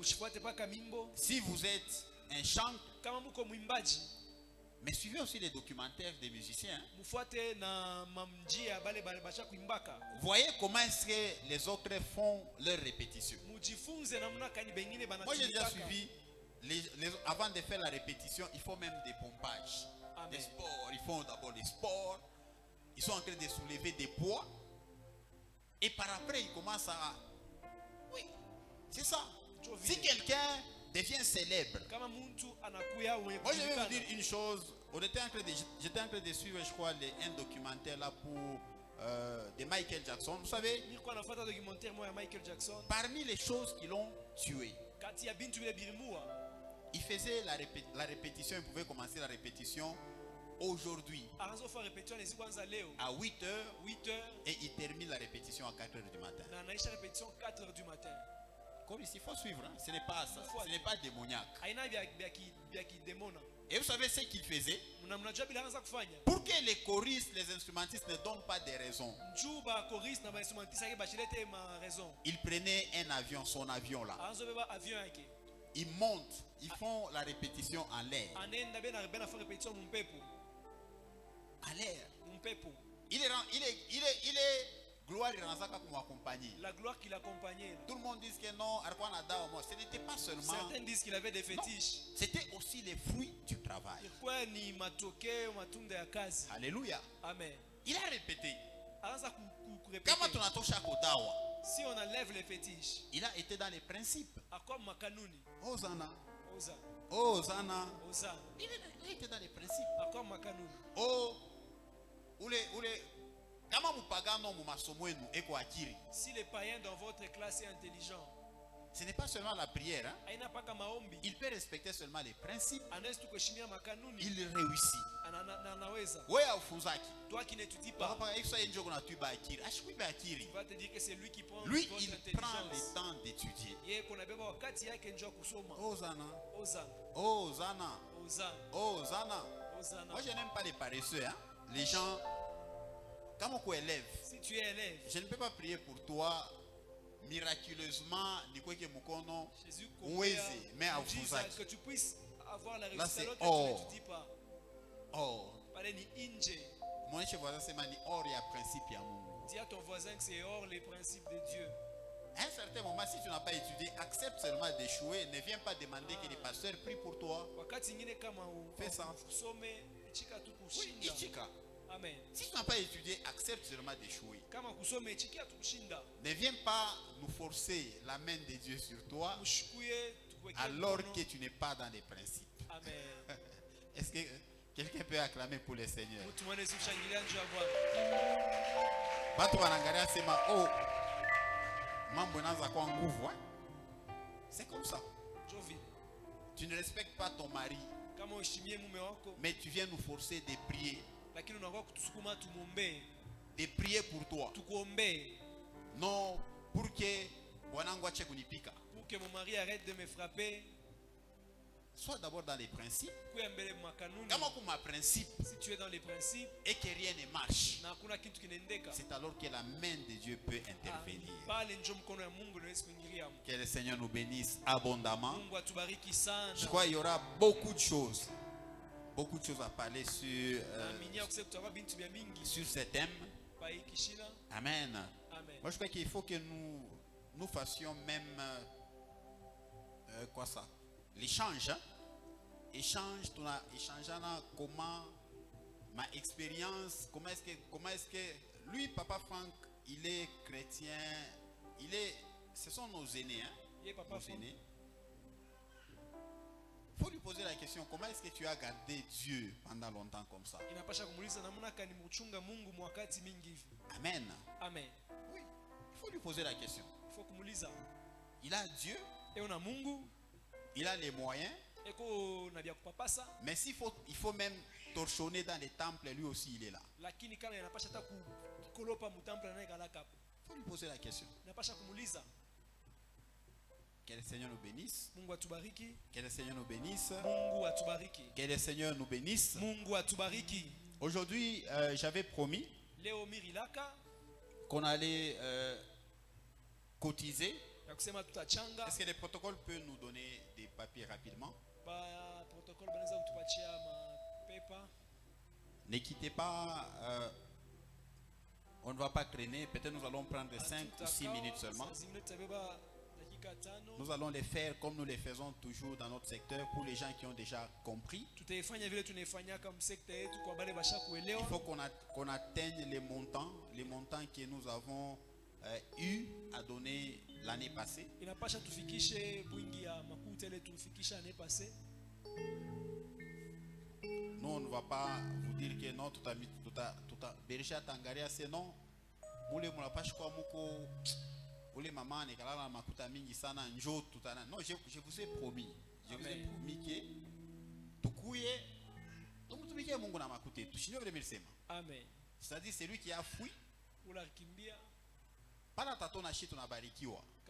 Si vous êtes un chanteur, mais suivez aussi les documentaires des musiciens. Voyez comment est-ce que les autres font leurs répétitions. Moi j'ai déjà suivi, avant de faire la répétition, il faut même des pompages. Amen. Des sports, ils font d'abord des sports. Ils sont en train de soulever des poids. Et par après, ils commencent à... Oui, c'est ça. Si quelqu'un devient célèbre, moi je vais vous dire une chose. J'étais en train de suivre, je crois, un documentaire là pour de Michael Jackson. Vous savez, parmi les choses qui l'ont tué, il faisait la répétition, il pouvait commencer la répétition aujourd'hui à 8h et il termine la répétition à 4h du matin. Comme ici, il faut suivre, hein? Ce n'est pas ça, ce n'est pas démoniaque. Et vous savez ce qu'il faisait? Pour que les choristes, les instrumentistes ne donnent pas des raisons, il prenait un avion, son avion là. Ils montent, ils font la répétition en l'air. À l'air. Il est gloire pour m'accompagner. La gloire qui l'accompagnait. Tout le monde dit que non, ce n'était pas seulement. Certains disent qu'il avait des fétiches. C'était aussi les fruits du travail. Alléluia. Amen. Il a répété. Si on enlève les fétiches, il a été dans les principes. Hosanna. Hosanna. Il a été dans les principes. Oh, si les païens dans votre classe est intelligent, ce n'est pas seulement la prière. Hein? Il peut respecter seulement les principes. Il réussit. Toi qui n'étudies pas, tu vas te dire que c'est lui qui prend lui, votre il prend intelligence. le temps d'étudier. Hosanna. Hosanna. Hosanna. Hosanna. Hosanna. Moi, je n'aime pas les paresseux. Hein? Les gens, quand on élève, si tu es élève, je ne peux pas prier pour toi miraculeusement. Jésus mais que tu puisses avoir la là, réussite alors que or. tu n'étudies pas. Or, Dis à ton voisin que c'est hors les principes de Dieu. À un certain moment, si tu n'as pas étudié, accepte seulement d'échouer. Ne viens pas demander que les pasteurs prient pour toi. Fais ça. Oui, ichika. Amen. Si tu n'as pas étudié, accepte seulement d'échouer. Ne viens pas nous forcer la main de Dieu sur toi alors que tu n'es pas dans les principes. Amen. Est-ce que quelqu'un peut acclamer pour le Seigneur? C'est comme ça. Tu ne respectes pas ton mari, mais tu viens nous forcer de prier. De prier pour toi. Non, pour que Pour que mon mari arrête de me frapper. Sois d'abord dans les principes. Si tu es dans les principes et que rien ne marche, c'est alors que la main de Dieu peut intervenir. Que le Seigneur nous bénisse abondamment. Je crois qu'il y aura beaucoup de choses à parler sur ce thème. Amen. Moi je crois qu'il faut que nous fassions même quoi ça? L'échange. Échange, tu as échangé comment ma expérience, comment est-ce que lui, Papa Franck, il est chrétien, ce sont nos aînés, hein? Nos aînés. Il faut lui poser la question, comment est-ce que tu as gardé Dieu pendant longtemps comme ça? Amen. Amen. Oui, il faut lui poser la question. Il a Dieu, il a les moyens. Mais il faut même torchonner dans les temples, lui aussi il est là. Il faut lui poser la question. Que le Seigneur nous bénisse. Que le Seigneur nous bénisse. Que le Seigneur nous bénisse. Aujourd'hui, j'avais promis qu'on allait cotiser. Est-ce que le protocole peut nous donner des papiers rapidement? Ne quittez pas, on ne va pas traîner. Peut-être nous allons prendre 5 ou 6 minutes seulement. Nous allons les faire comme nous les faisons toujours dans notre secteur pour les gens qui ont déjà compris. Il faut qu'on atteigne les montants que nous avons eu à donner l'année passée. Nous, on ne va pas vous dire que non, tout a berger à Tangaria, c'est non. Non, je vous ai promis. Je vous ai promis que Amen. c'est-à-dire c'est lui qui a fui. Quand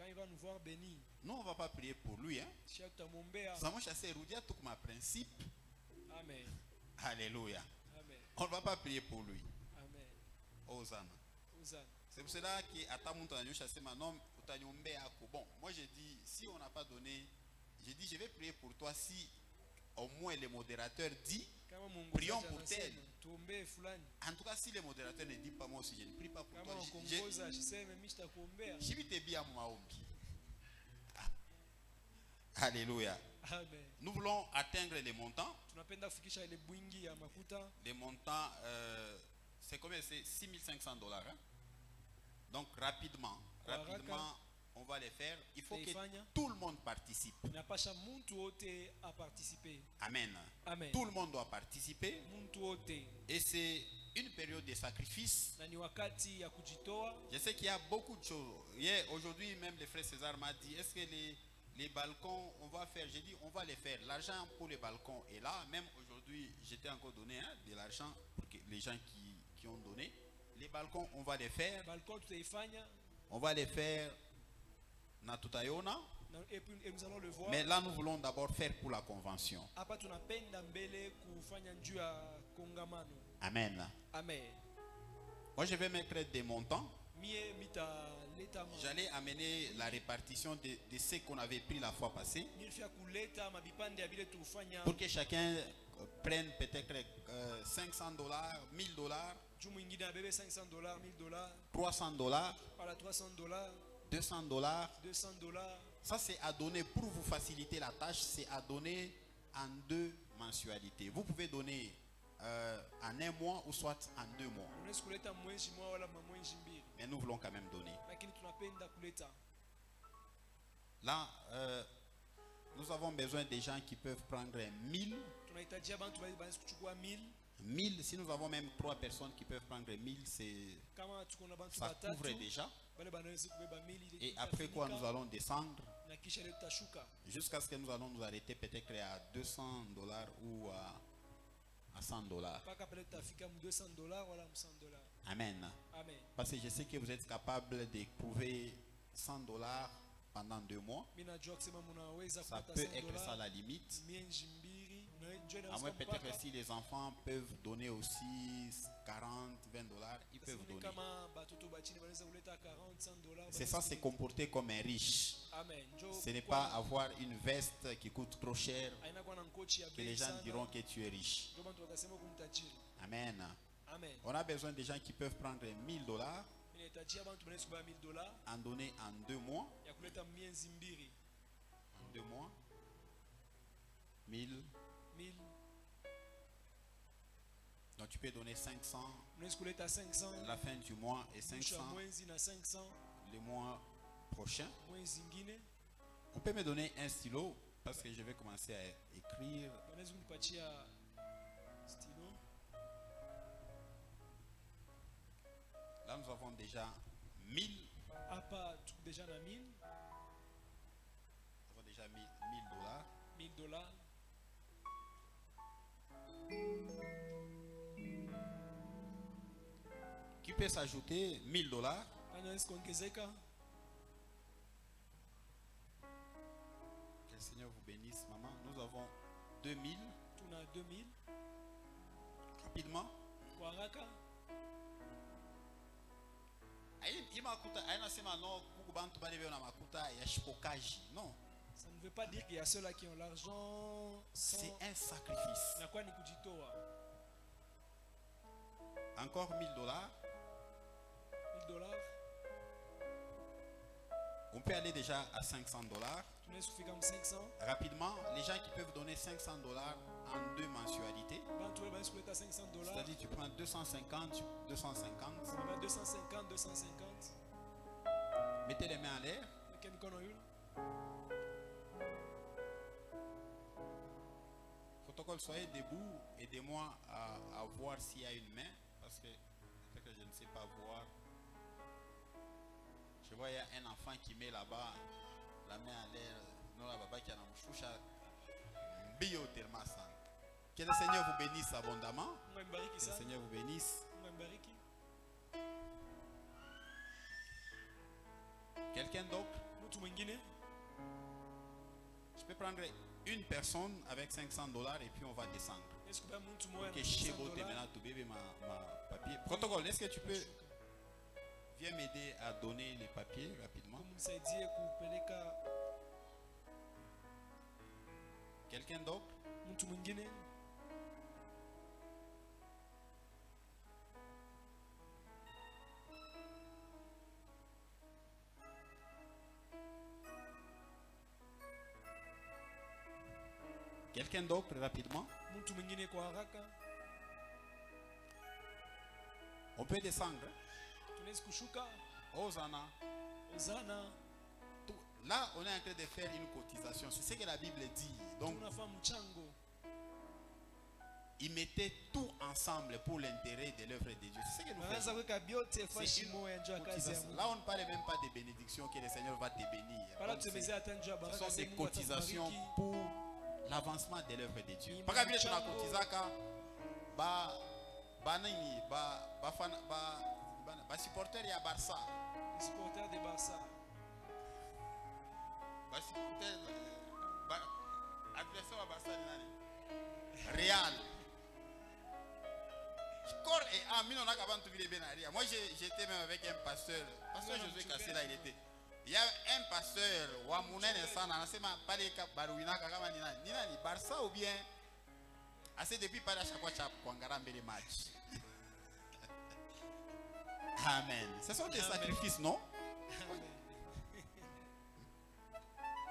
il va nous voir bénis, nous on ne va pas prier pour lui, hein. Amen. Alléluia. Amen. On ne va pas prier pour lui. Amen. Hosanna. Hosanna. C'est pour cela que bon, moi j'ai dit, si on n'a pas donné, j'ai dit je vais prier pour toi si au moins le modérateur dit prions pour tel. En tout cas, si le modérateur ne dit pas, moi aussi je ne prie pas pour toi. Alléluia. Amen. Nous voulons atteindre les montants. Les montants, c'est combien? C'est $6,500. Hein? Donc rapidement, on va les faire. Il faut que tout le monde participe. Amen. Amen. Tout le monde doit participer. Et c'est une période de sacrifice. Je sais qu'il y a beaucoup de choses. Aujourd'hui, même le frère César m'a dit, est-ce que les balcons, on va faire? J'ai dit, on va les faire. L'argent pour les balcons est là. Même aujourd'hui, j'étais encore donné de l'argent pour les gens qui ont donné. Les balcons, on va les faire. On va les faire. Et nous allons le voir. Mais là, nous voulons d'abord faire pour la convention. Amen. Amen. Moi, je vais mettre des montants. J'allais amener la répartition de ce qu'on avait pris la fois passée. Pour que chacun prenne peut-être $500, $1,000, $300, $200. Ça, c'est à donner pour vous faciliter la tâche. C'est à donner en 2 mensualités. Vous pouvez donner en 1 mois ou soit en 2 mois. Mais nous voulons quand même donner. Là, nous avons besoin des gens qui peuvent prendre 1,000. 1,000, si nous avons même 3 personnes qui peuvent prendre 1,000, ça couvre déjà. Et après quoi, nous allons descendre jusqu'à ce que nous allons nous arrêter peut-être à $200 ou à $100. Amen. Amen. Parce que je sais que vous êtes capable de trouver $100 pendant 2 mois. Ça peut être ça la limite. À moins peut-être que si les enfants peuvent donner aussi 40, 20 dollars, ils peuvent donner. C'est ça, c'est comporter comme un riche. Ce n'est pas avoir une veste qui coûte trop cher que les gens diront que tu es riche. Amen. On a besoin des gens qui peuvent prendre 1000 dollars, en donner en 2 mois. En 2 mois. 1000. Donc tu peux donner 500 à la fin du mois et 500 le mois prochain. On peut me donner un stylo parce que je vais commencer à écrire. Là nous avons déjà 1000. Nous avons déjà 1000 dollars. 1000 dollars. Qui peut s'ajouter 1000 dollars? Que le Seigneur vous bénisse, maman. Nous avons 2000. Rapidement. Non. Ça ne veut pas dire qu'il y a ceux-là qui ont l'argent. C'est un sacrifice. Encore 1000 dollars. 1000 dollars. On peut aller déjà à 500 dollars. Rapidement, les gens qui peuvent donner 500 dollars en 2 mensualités. C'est-à-dire tu prends 250, 250. 250. Mettez les mains en l'air. Protocole, soyez debout. Aidez-moi à voir s'il y a une main. Parce que je ne sais pas voir. Je vois il y a un enfant qui met là-bas la main en l'air. Non, la baba qui a bio tellement sang. Que le Seigneur vous bénisse abondamment. Que le Seigneur vous bénisse. Quelqu'un d'autre? Je peux prendre une personne avec 500 dollars et puis on va descendre. Papier. Protocole, est-ce que tu peux viens m'aider à donner les papiers rapidement? Quelqu'un d'autre? Quelqu'un d'autre rapidement? On peut descendre. Hosanna. Là, on est en train de faire une cotisation. C'est ce que la Bible dit. Donc, ils mettaient tout ensemble pour l'intérêt de l'œuvre de Dieu. C'est ce que nous faisons. Là, on ne parle même pas de bénédictions que le Seigneur va te bénir. Donc, ce sont des cotisations pour l'avancement de l'œuvre de Dieu. Par exemple, on a cotisé supporter ya Barça. Les supporters de Barça. Adversaire à Barça Real. Moi j'étais même avec un pasteur. Pasteur Josué Kassé là il était. Il y a un pasteur Wamunen Sana, c'est ma paleka baruina kama ni Barça ou bien assez depuis par à chaque fois chap Kwangarambe les matchs. Amen. Ce sont des sacrifices, non?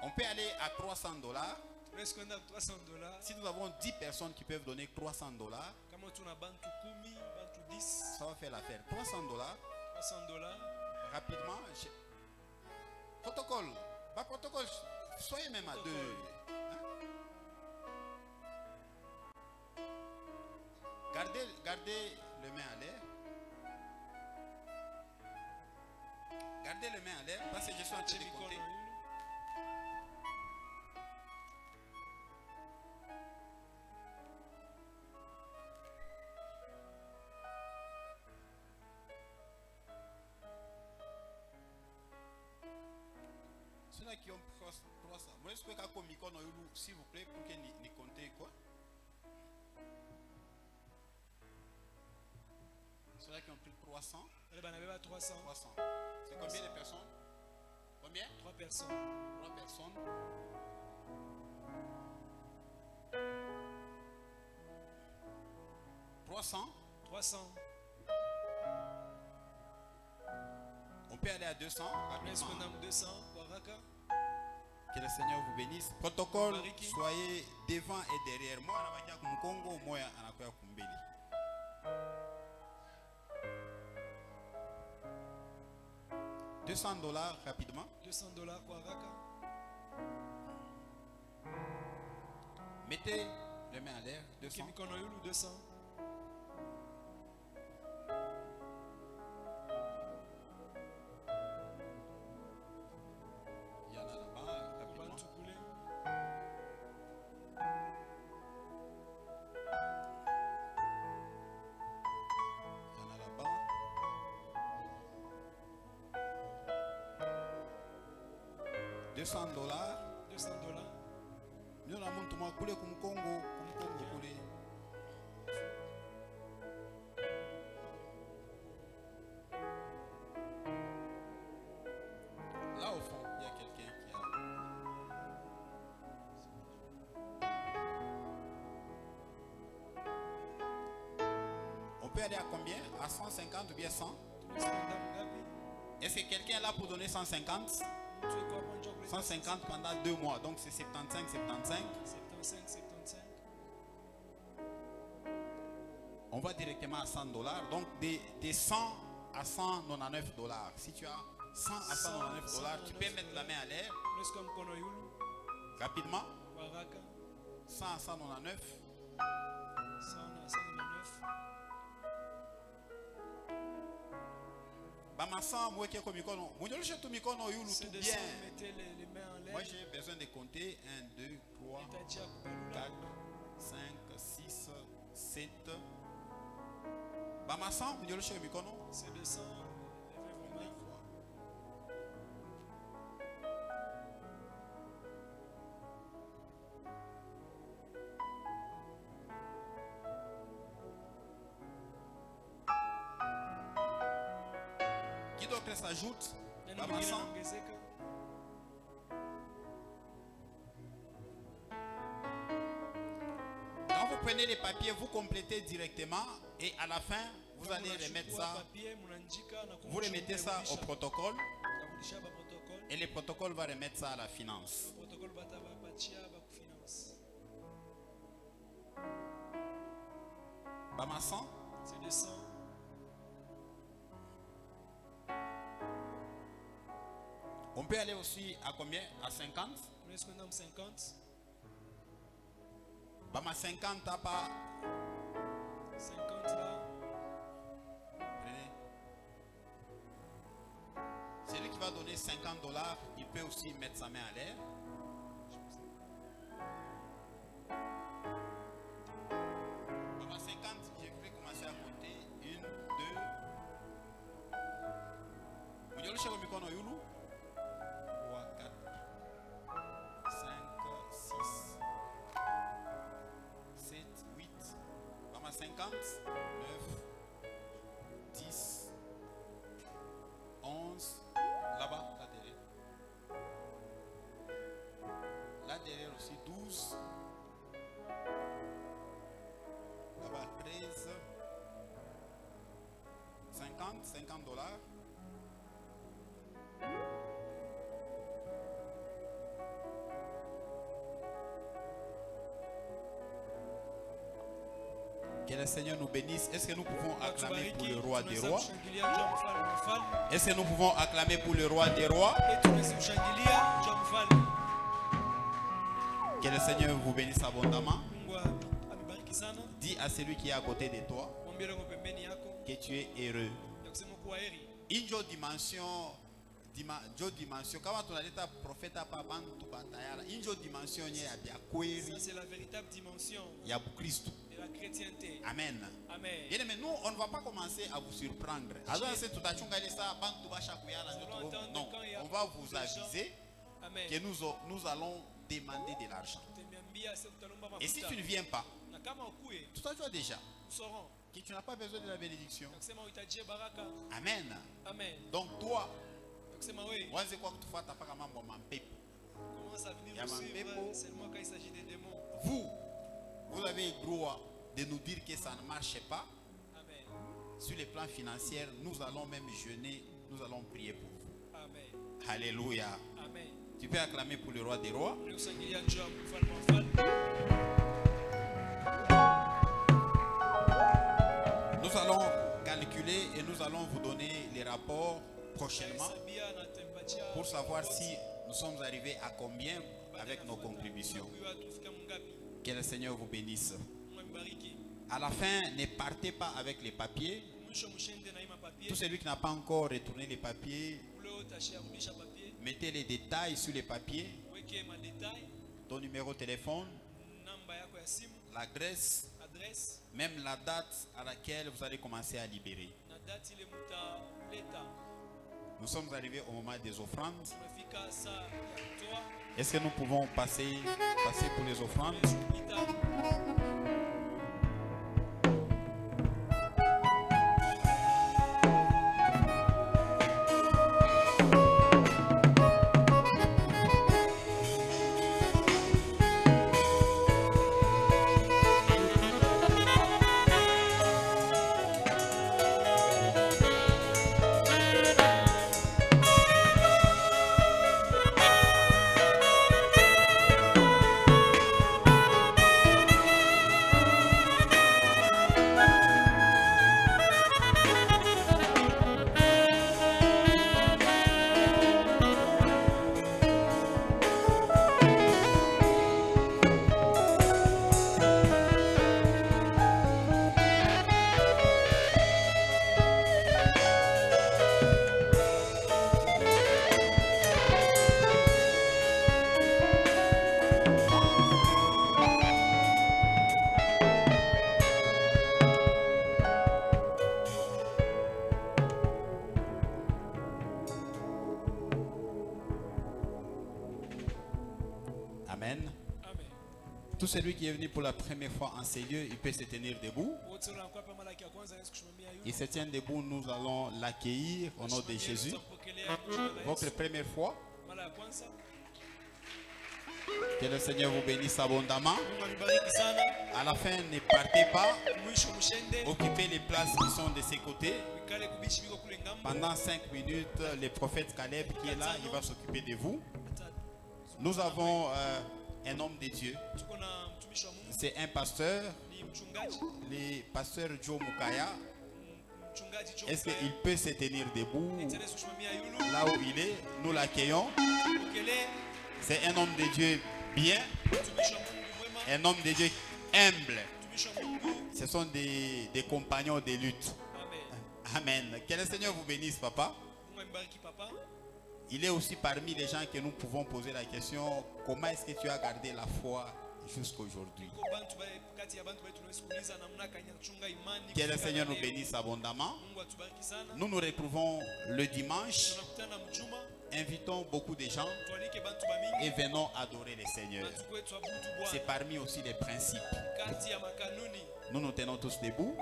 On peut aller à 300 dollars. Si nous avons 10 personnes qui peuvent donner 300 dollars, ça va faire l'affaire. 300 dollars. Rapidement. Protocole. Pas protocole. Soyez même à 2. Gardez le main à l'air. Gardez les mains en l'air parce que je suis en train de compter. Ceux-là qui ont 300. Moi, je peux s'il vous plaît, pour que nous comptez quoi? Ceux-là qui ont pris 300. 300. 300. C'est combien de personnes? Combien? 3 personnes. 3 personnes. « 300. On peut aller à 200 rapidement. 200. Que le Seigneur vous bénisse. Protocole, soyez devant et derrière. Moi, je vais Congo, moi, je vais Kumbeli. $200 rapidement. $200 Mettez les mains à l'air. 200. 200. Il y en a là-bas, rapidement. Il y en a là-bas. $200. Nous avons tout le monde coulé comme Congo. Là au fond, il y a quelqu'un qui a. On peut aller à combien? À 150 ou bien 100? Est-ce que quelqu'un est là pour donner 150? 150 pendant 2 mois, donc c'est 75. On va directement à $100, donc des 100 à $199. Si tu as 100 à $199, tu peux mettre la main à l'air rapidement. 100 à 199. Moi j'ai besoin de compter 1, 2, 3, 4, 5, 6, 7. C'est 200. Qui d'autre s'ajoute? Quand vous prenez les papiers, vous complétez directement et à la fin, vous allez remettre ça. Vous remettez ça au protocole et le protocole va remettre ça à la finance. Bamasan? C'est 200. On peut aller aussi à combien? À 50? On est 50. Bama 50 t'as pas. 50 là. Prenez. Celui qui va donner $50, il peut aussi mettre sa main à l'air. Bama 50, je vais commencer à compter. 1, 2. Vous avez le chef au micro, Yulu? 3, 4, 5, 6, 7, 8, 50, 9, 10, 11, là-bas, là derrière. Là derrière aussi 12, là-bas 13, 50 $. Que le Seigneur nous bénisse. Est-ce que nous pouvons acclamer pour le roi des rois? Est-ce que nous pouvons acclamer pour le roi des rois? Que le Seigneur vous bénisse abondamment. Dis à celui qui est à côté de toi que tu es heureux. Injo dimension. Kama tunaleta profeta pa bantu batayala. Injo dimension ya kweli. Ça c'est la véritable dimension ya Kristo. De la chrétienté. Amen. Amen. Bien, mais nous on ne va pas commencer à vous surprendre. Alors c'est tout à chunga ça bantu basha kuyala. Non, on va vous aviser que nous allons demander de l'argent. Et si tu ne viens pas, toi tu as déjà que tu n'as pas besoin de la bénédiction. Amen. Donc toi, Commence à venir nous suivre seulement quand il s'agit des démons. vous avez le droit de nous dire que ça ne marche pas. Amen. Sur le plan financier, nous allons même jeûner, nous allons prier pour vous. Amen. Alléluia. Amen. Tu peux acclamer pour le roi des rois. Nous allons calculer et nous allons vous donner les rapports prochainement pour savoir si nous sommes arrivés à combien avec nos contributions. Que le Seigneur vous bénisse. À la fin, ne partez pas avec les papiers. Tout celui qui n'a pas encore retourné les papiers, mettez les détails sur les papiers. Ton numéro de téléphone, l'adresse, même la date à laquelle vous allez commencer à libérer. Nous sommes arrivés au moment des offrandes. Est-ce que nous pouvons passer pour les offrandes? Amen. Tout celui qui est venu pour la première fois en ces lieux, il peut se tenir debout. Il se tient debout, nous allons l'accueillir au nom de Jésus. Votre première fois. Que le Seigneur vous bénisse abondamment. À la fin, ne partez pas. Occupez les places qui sont de ces côtés. Pendant 5 minutes, le prophète Caleb qui est là, il va s'occuper de vous. Nous avons un homme de Dieu. C'est un pasteur. Le pasteur Joe Mukaya. Est-ce qu'il peut se tenir debout là où il est? Nous l'accueillons. C'est un homme de Dieu bien. Un homme de Dieu humble. Ce sont des compagnons de lutte. Amen. Que le Seigneur vous bénisse, papa. Il est aussi parmi les gens que nous pouvons poser la question: comment est-ce que tu as gardé la foi jusqu'à aujourd'hui? Que le Seigneur nous bénisse abondamment. Nous nous retrouvons le dimanche. Invitons beaucoup de gens et venons adorer le Seigneur. C'est parmi aussi les principes. Nous nous tenons tous debout.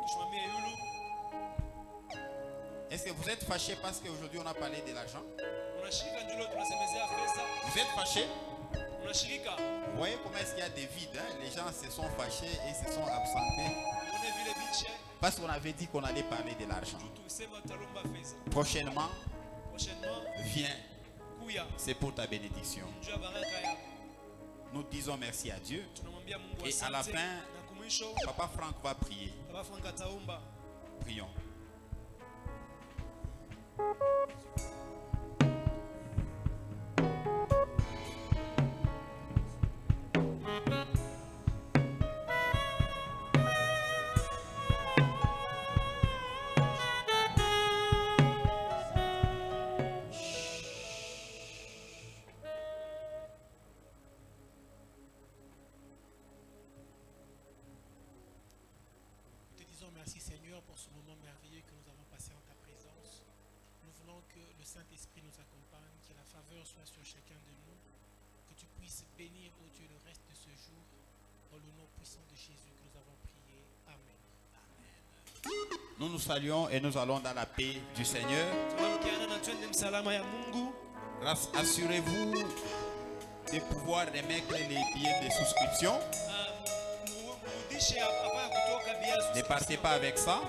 Est-ce que vous êtes fâchés parce qu'aujourd'hui on a parlé de l'argent? Vous êtes fâchés? Vous voyez comment est-ce qu'il y a des vides, hein? Les gens se sont fâchés et se sont absentés parce qu'on avait dit qu'on allait parler de l'argent. Prochainement, viens. C'est pour ta bénédiction. Nous disons merci à Dieu. Et à la fin, Papa Franck va prier. Prions. Merci Seigneur pour ce moment merveilleux que nous avons passé en ta présence. Nous voulons que le Saint-Esprit nous accompagne, que la faveur soit sur chacun de nous. tu puisses bénir, oh Dieu, le reste de ce jour. Dans le nom puissant de Jésus que nous avons prié. Amen. Nous nous saluons et nous allons dans la paix du Seigneur. Assurez-vous de pouvoir remettre les billets de souscription. Ne partez pas avec ça.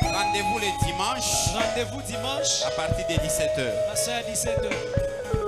Rendez-vous le dimanche. Rendez-vous dimanche à partir de 17h. à 17h.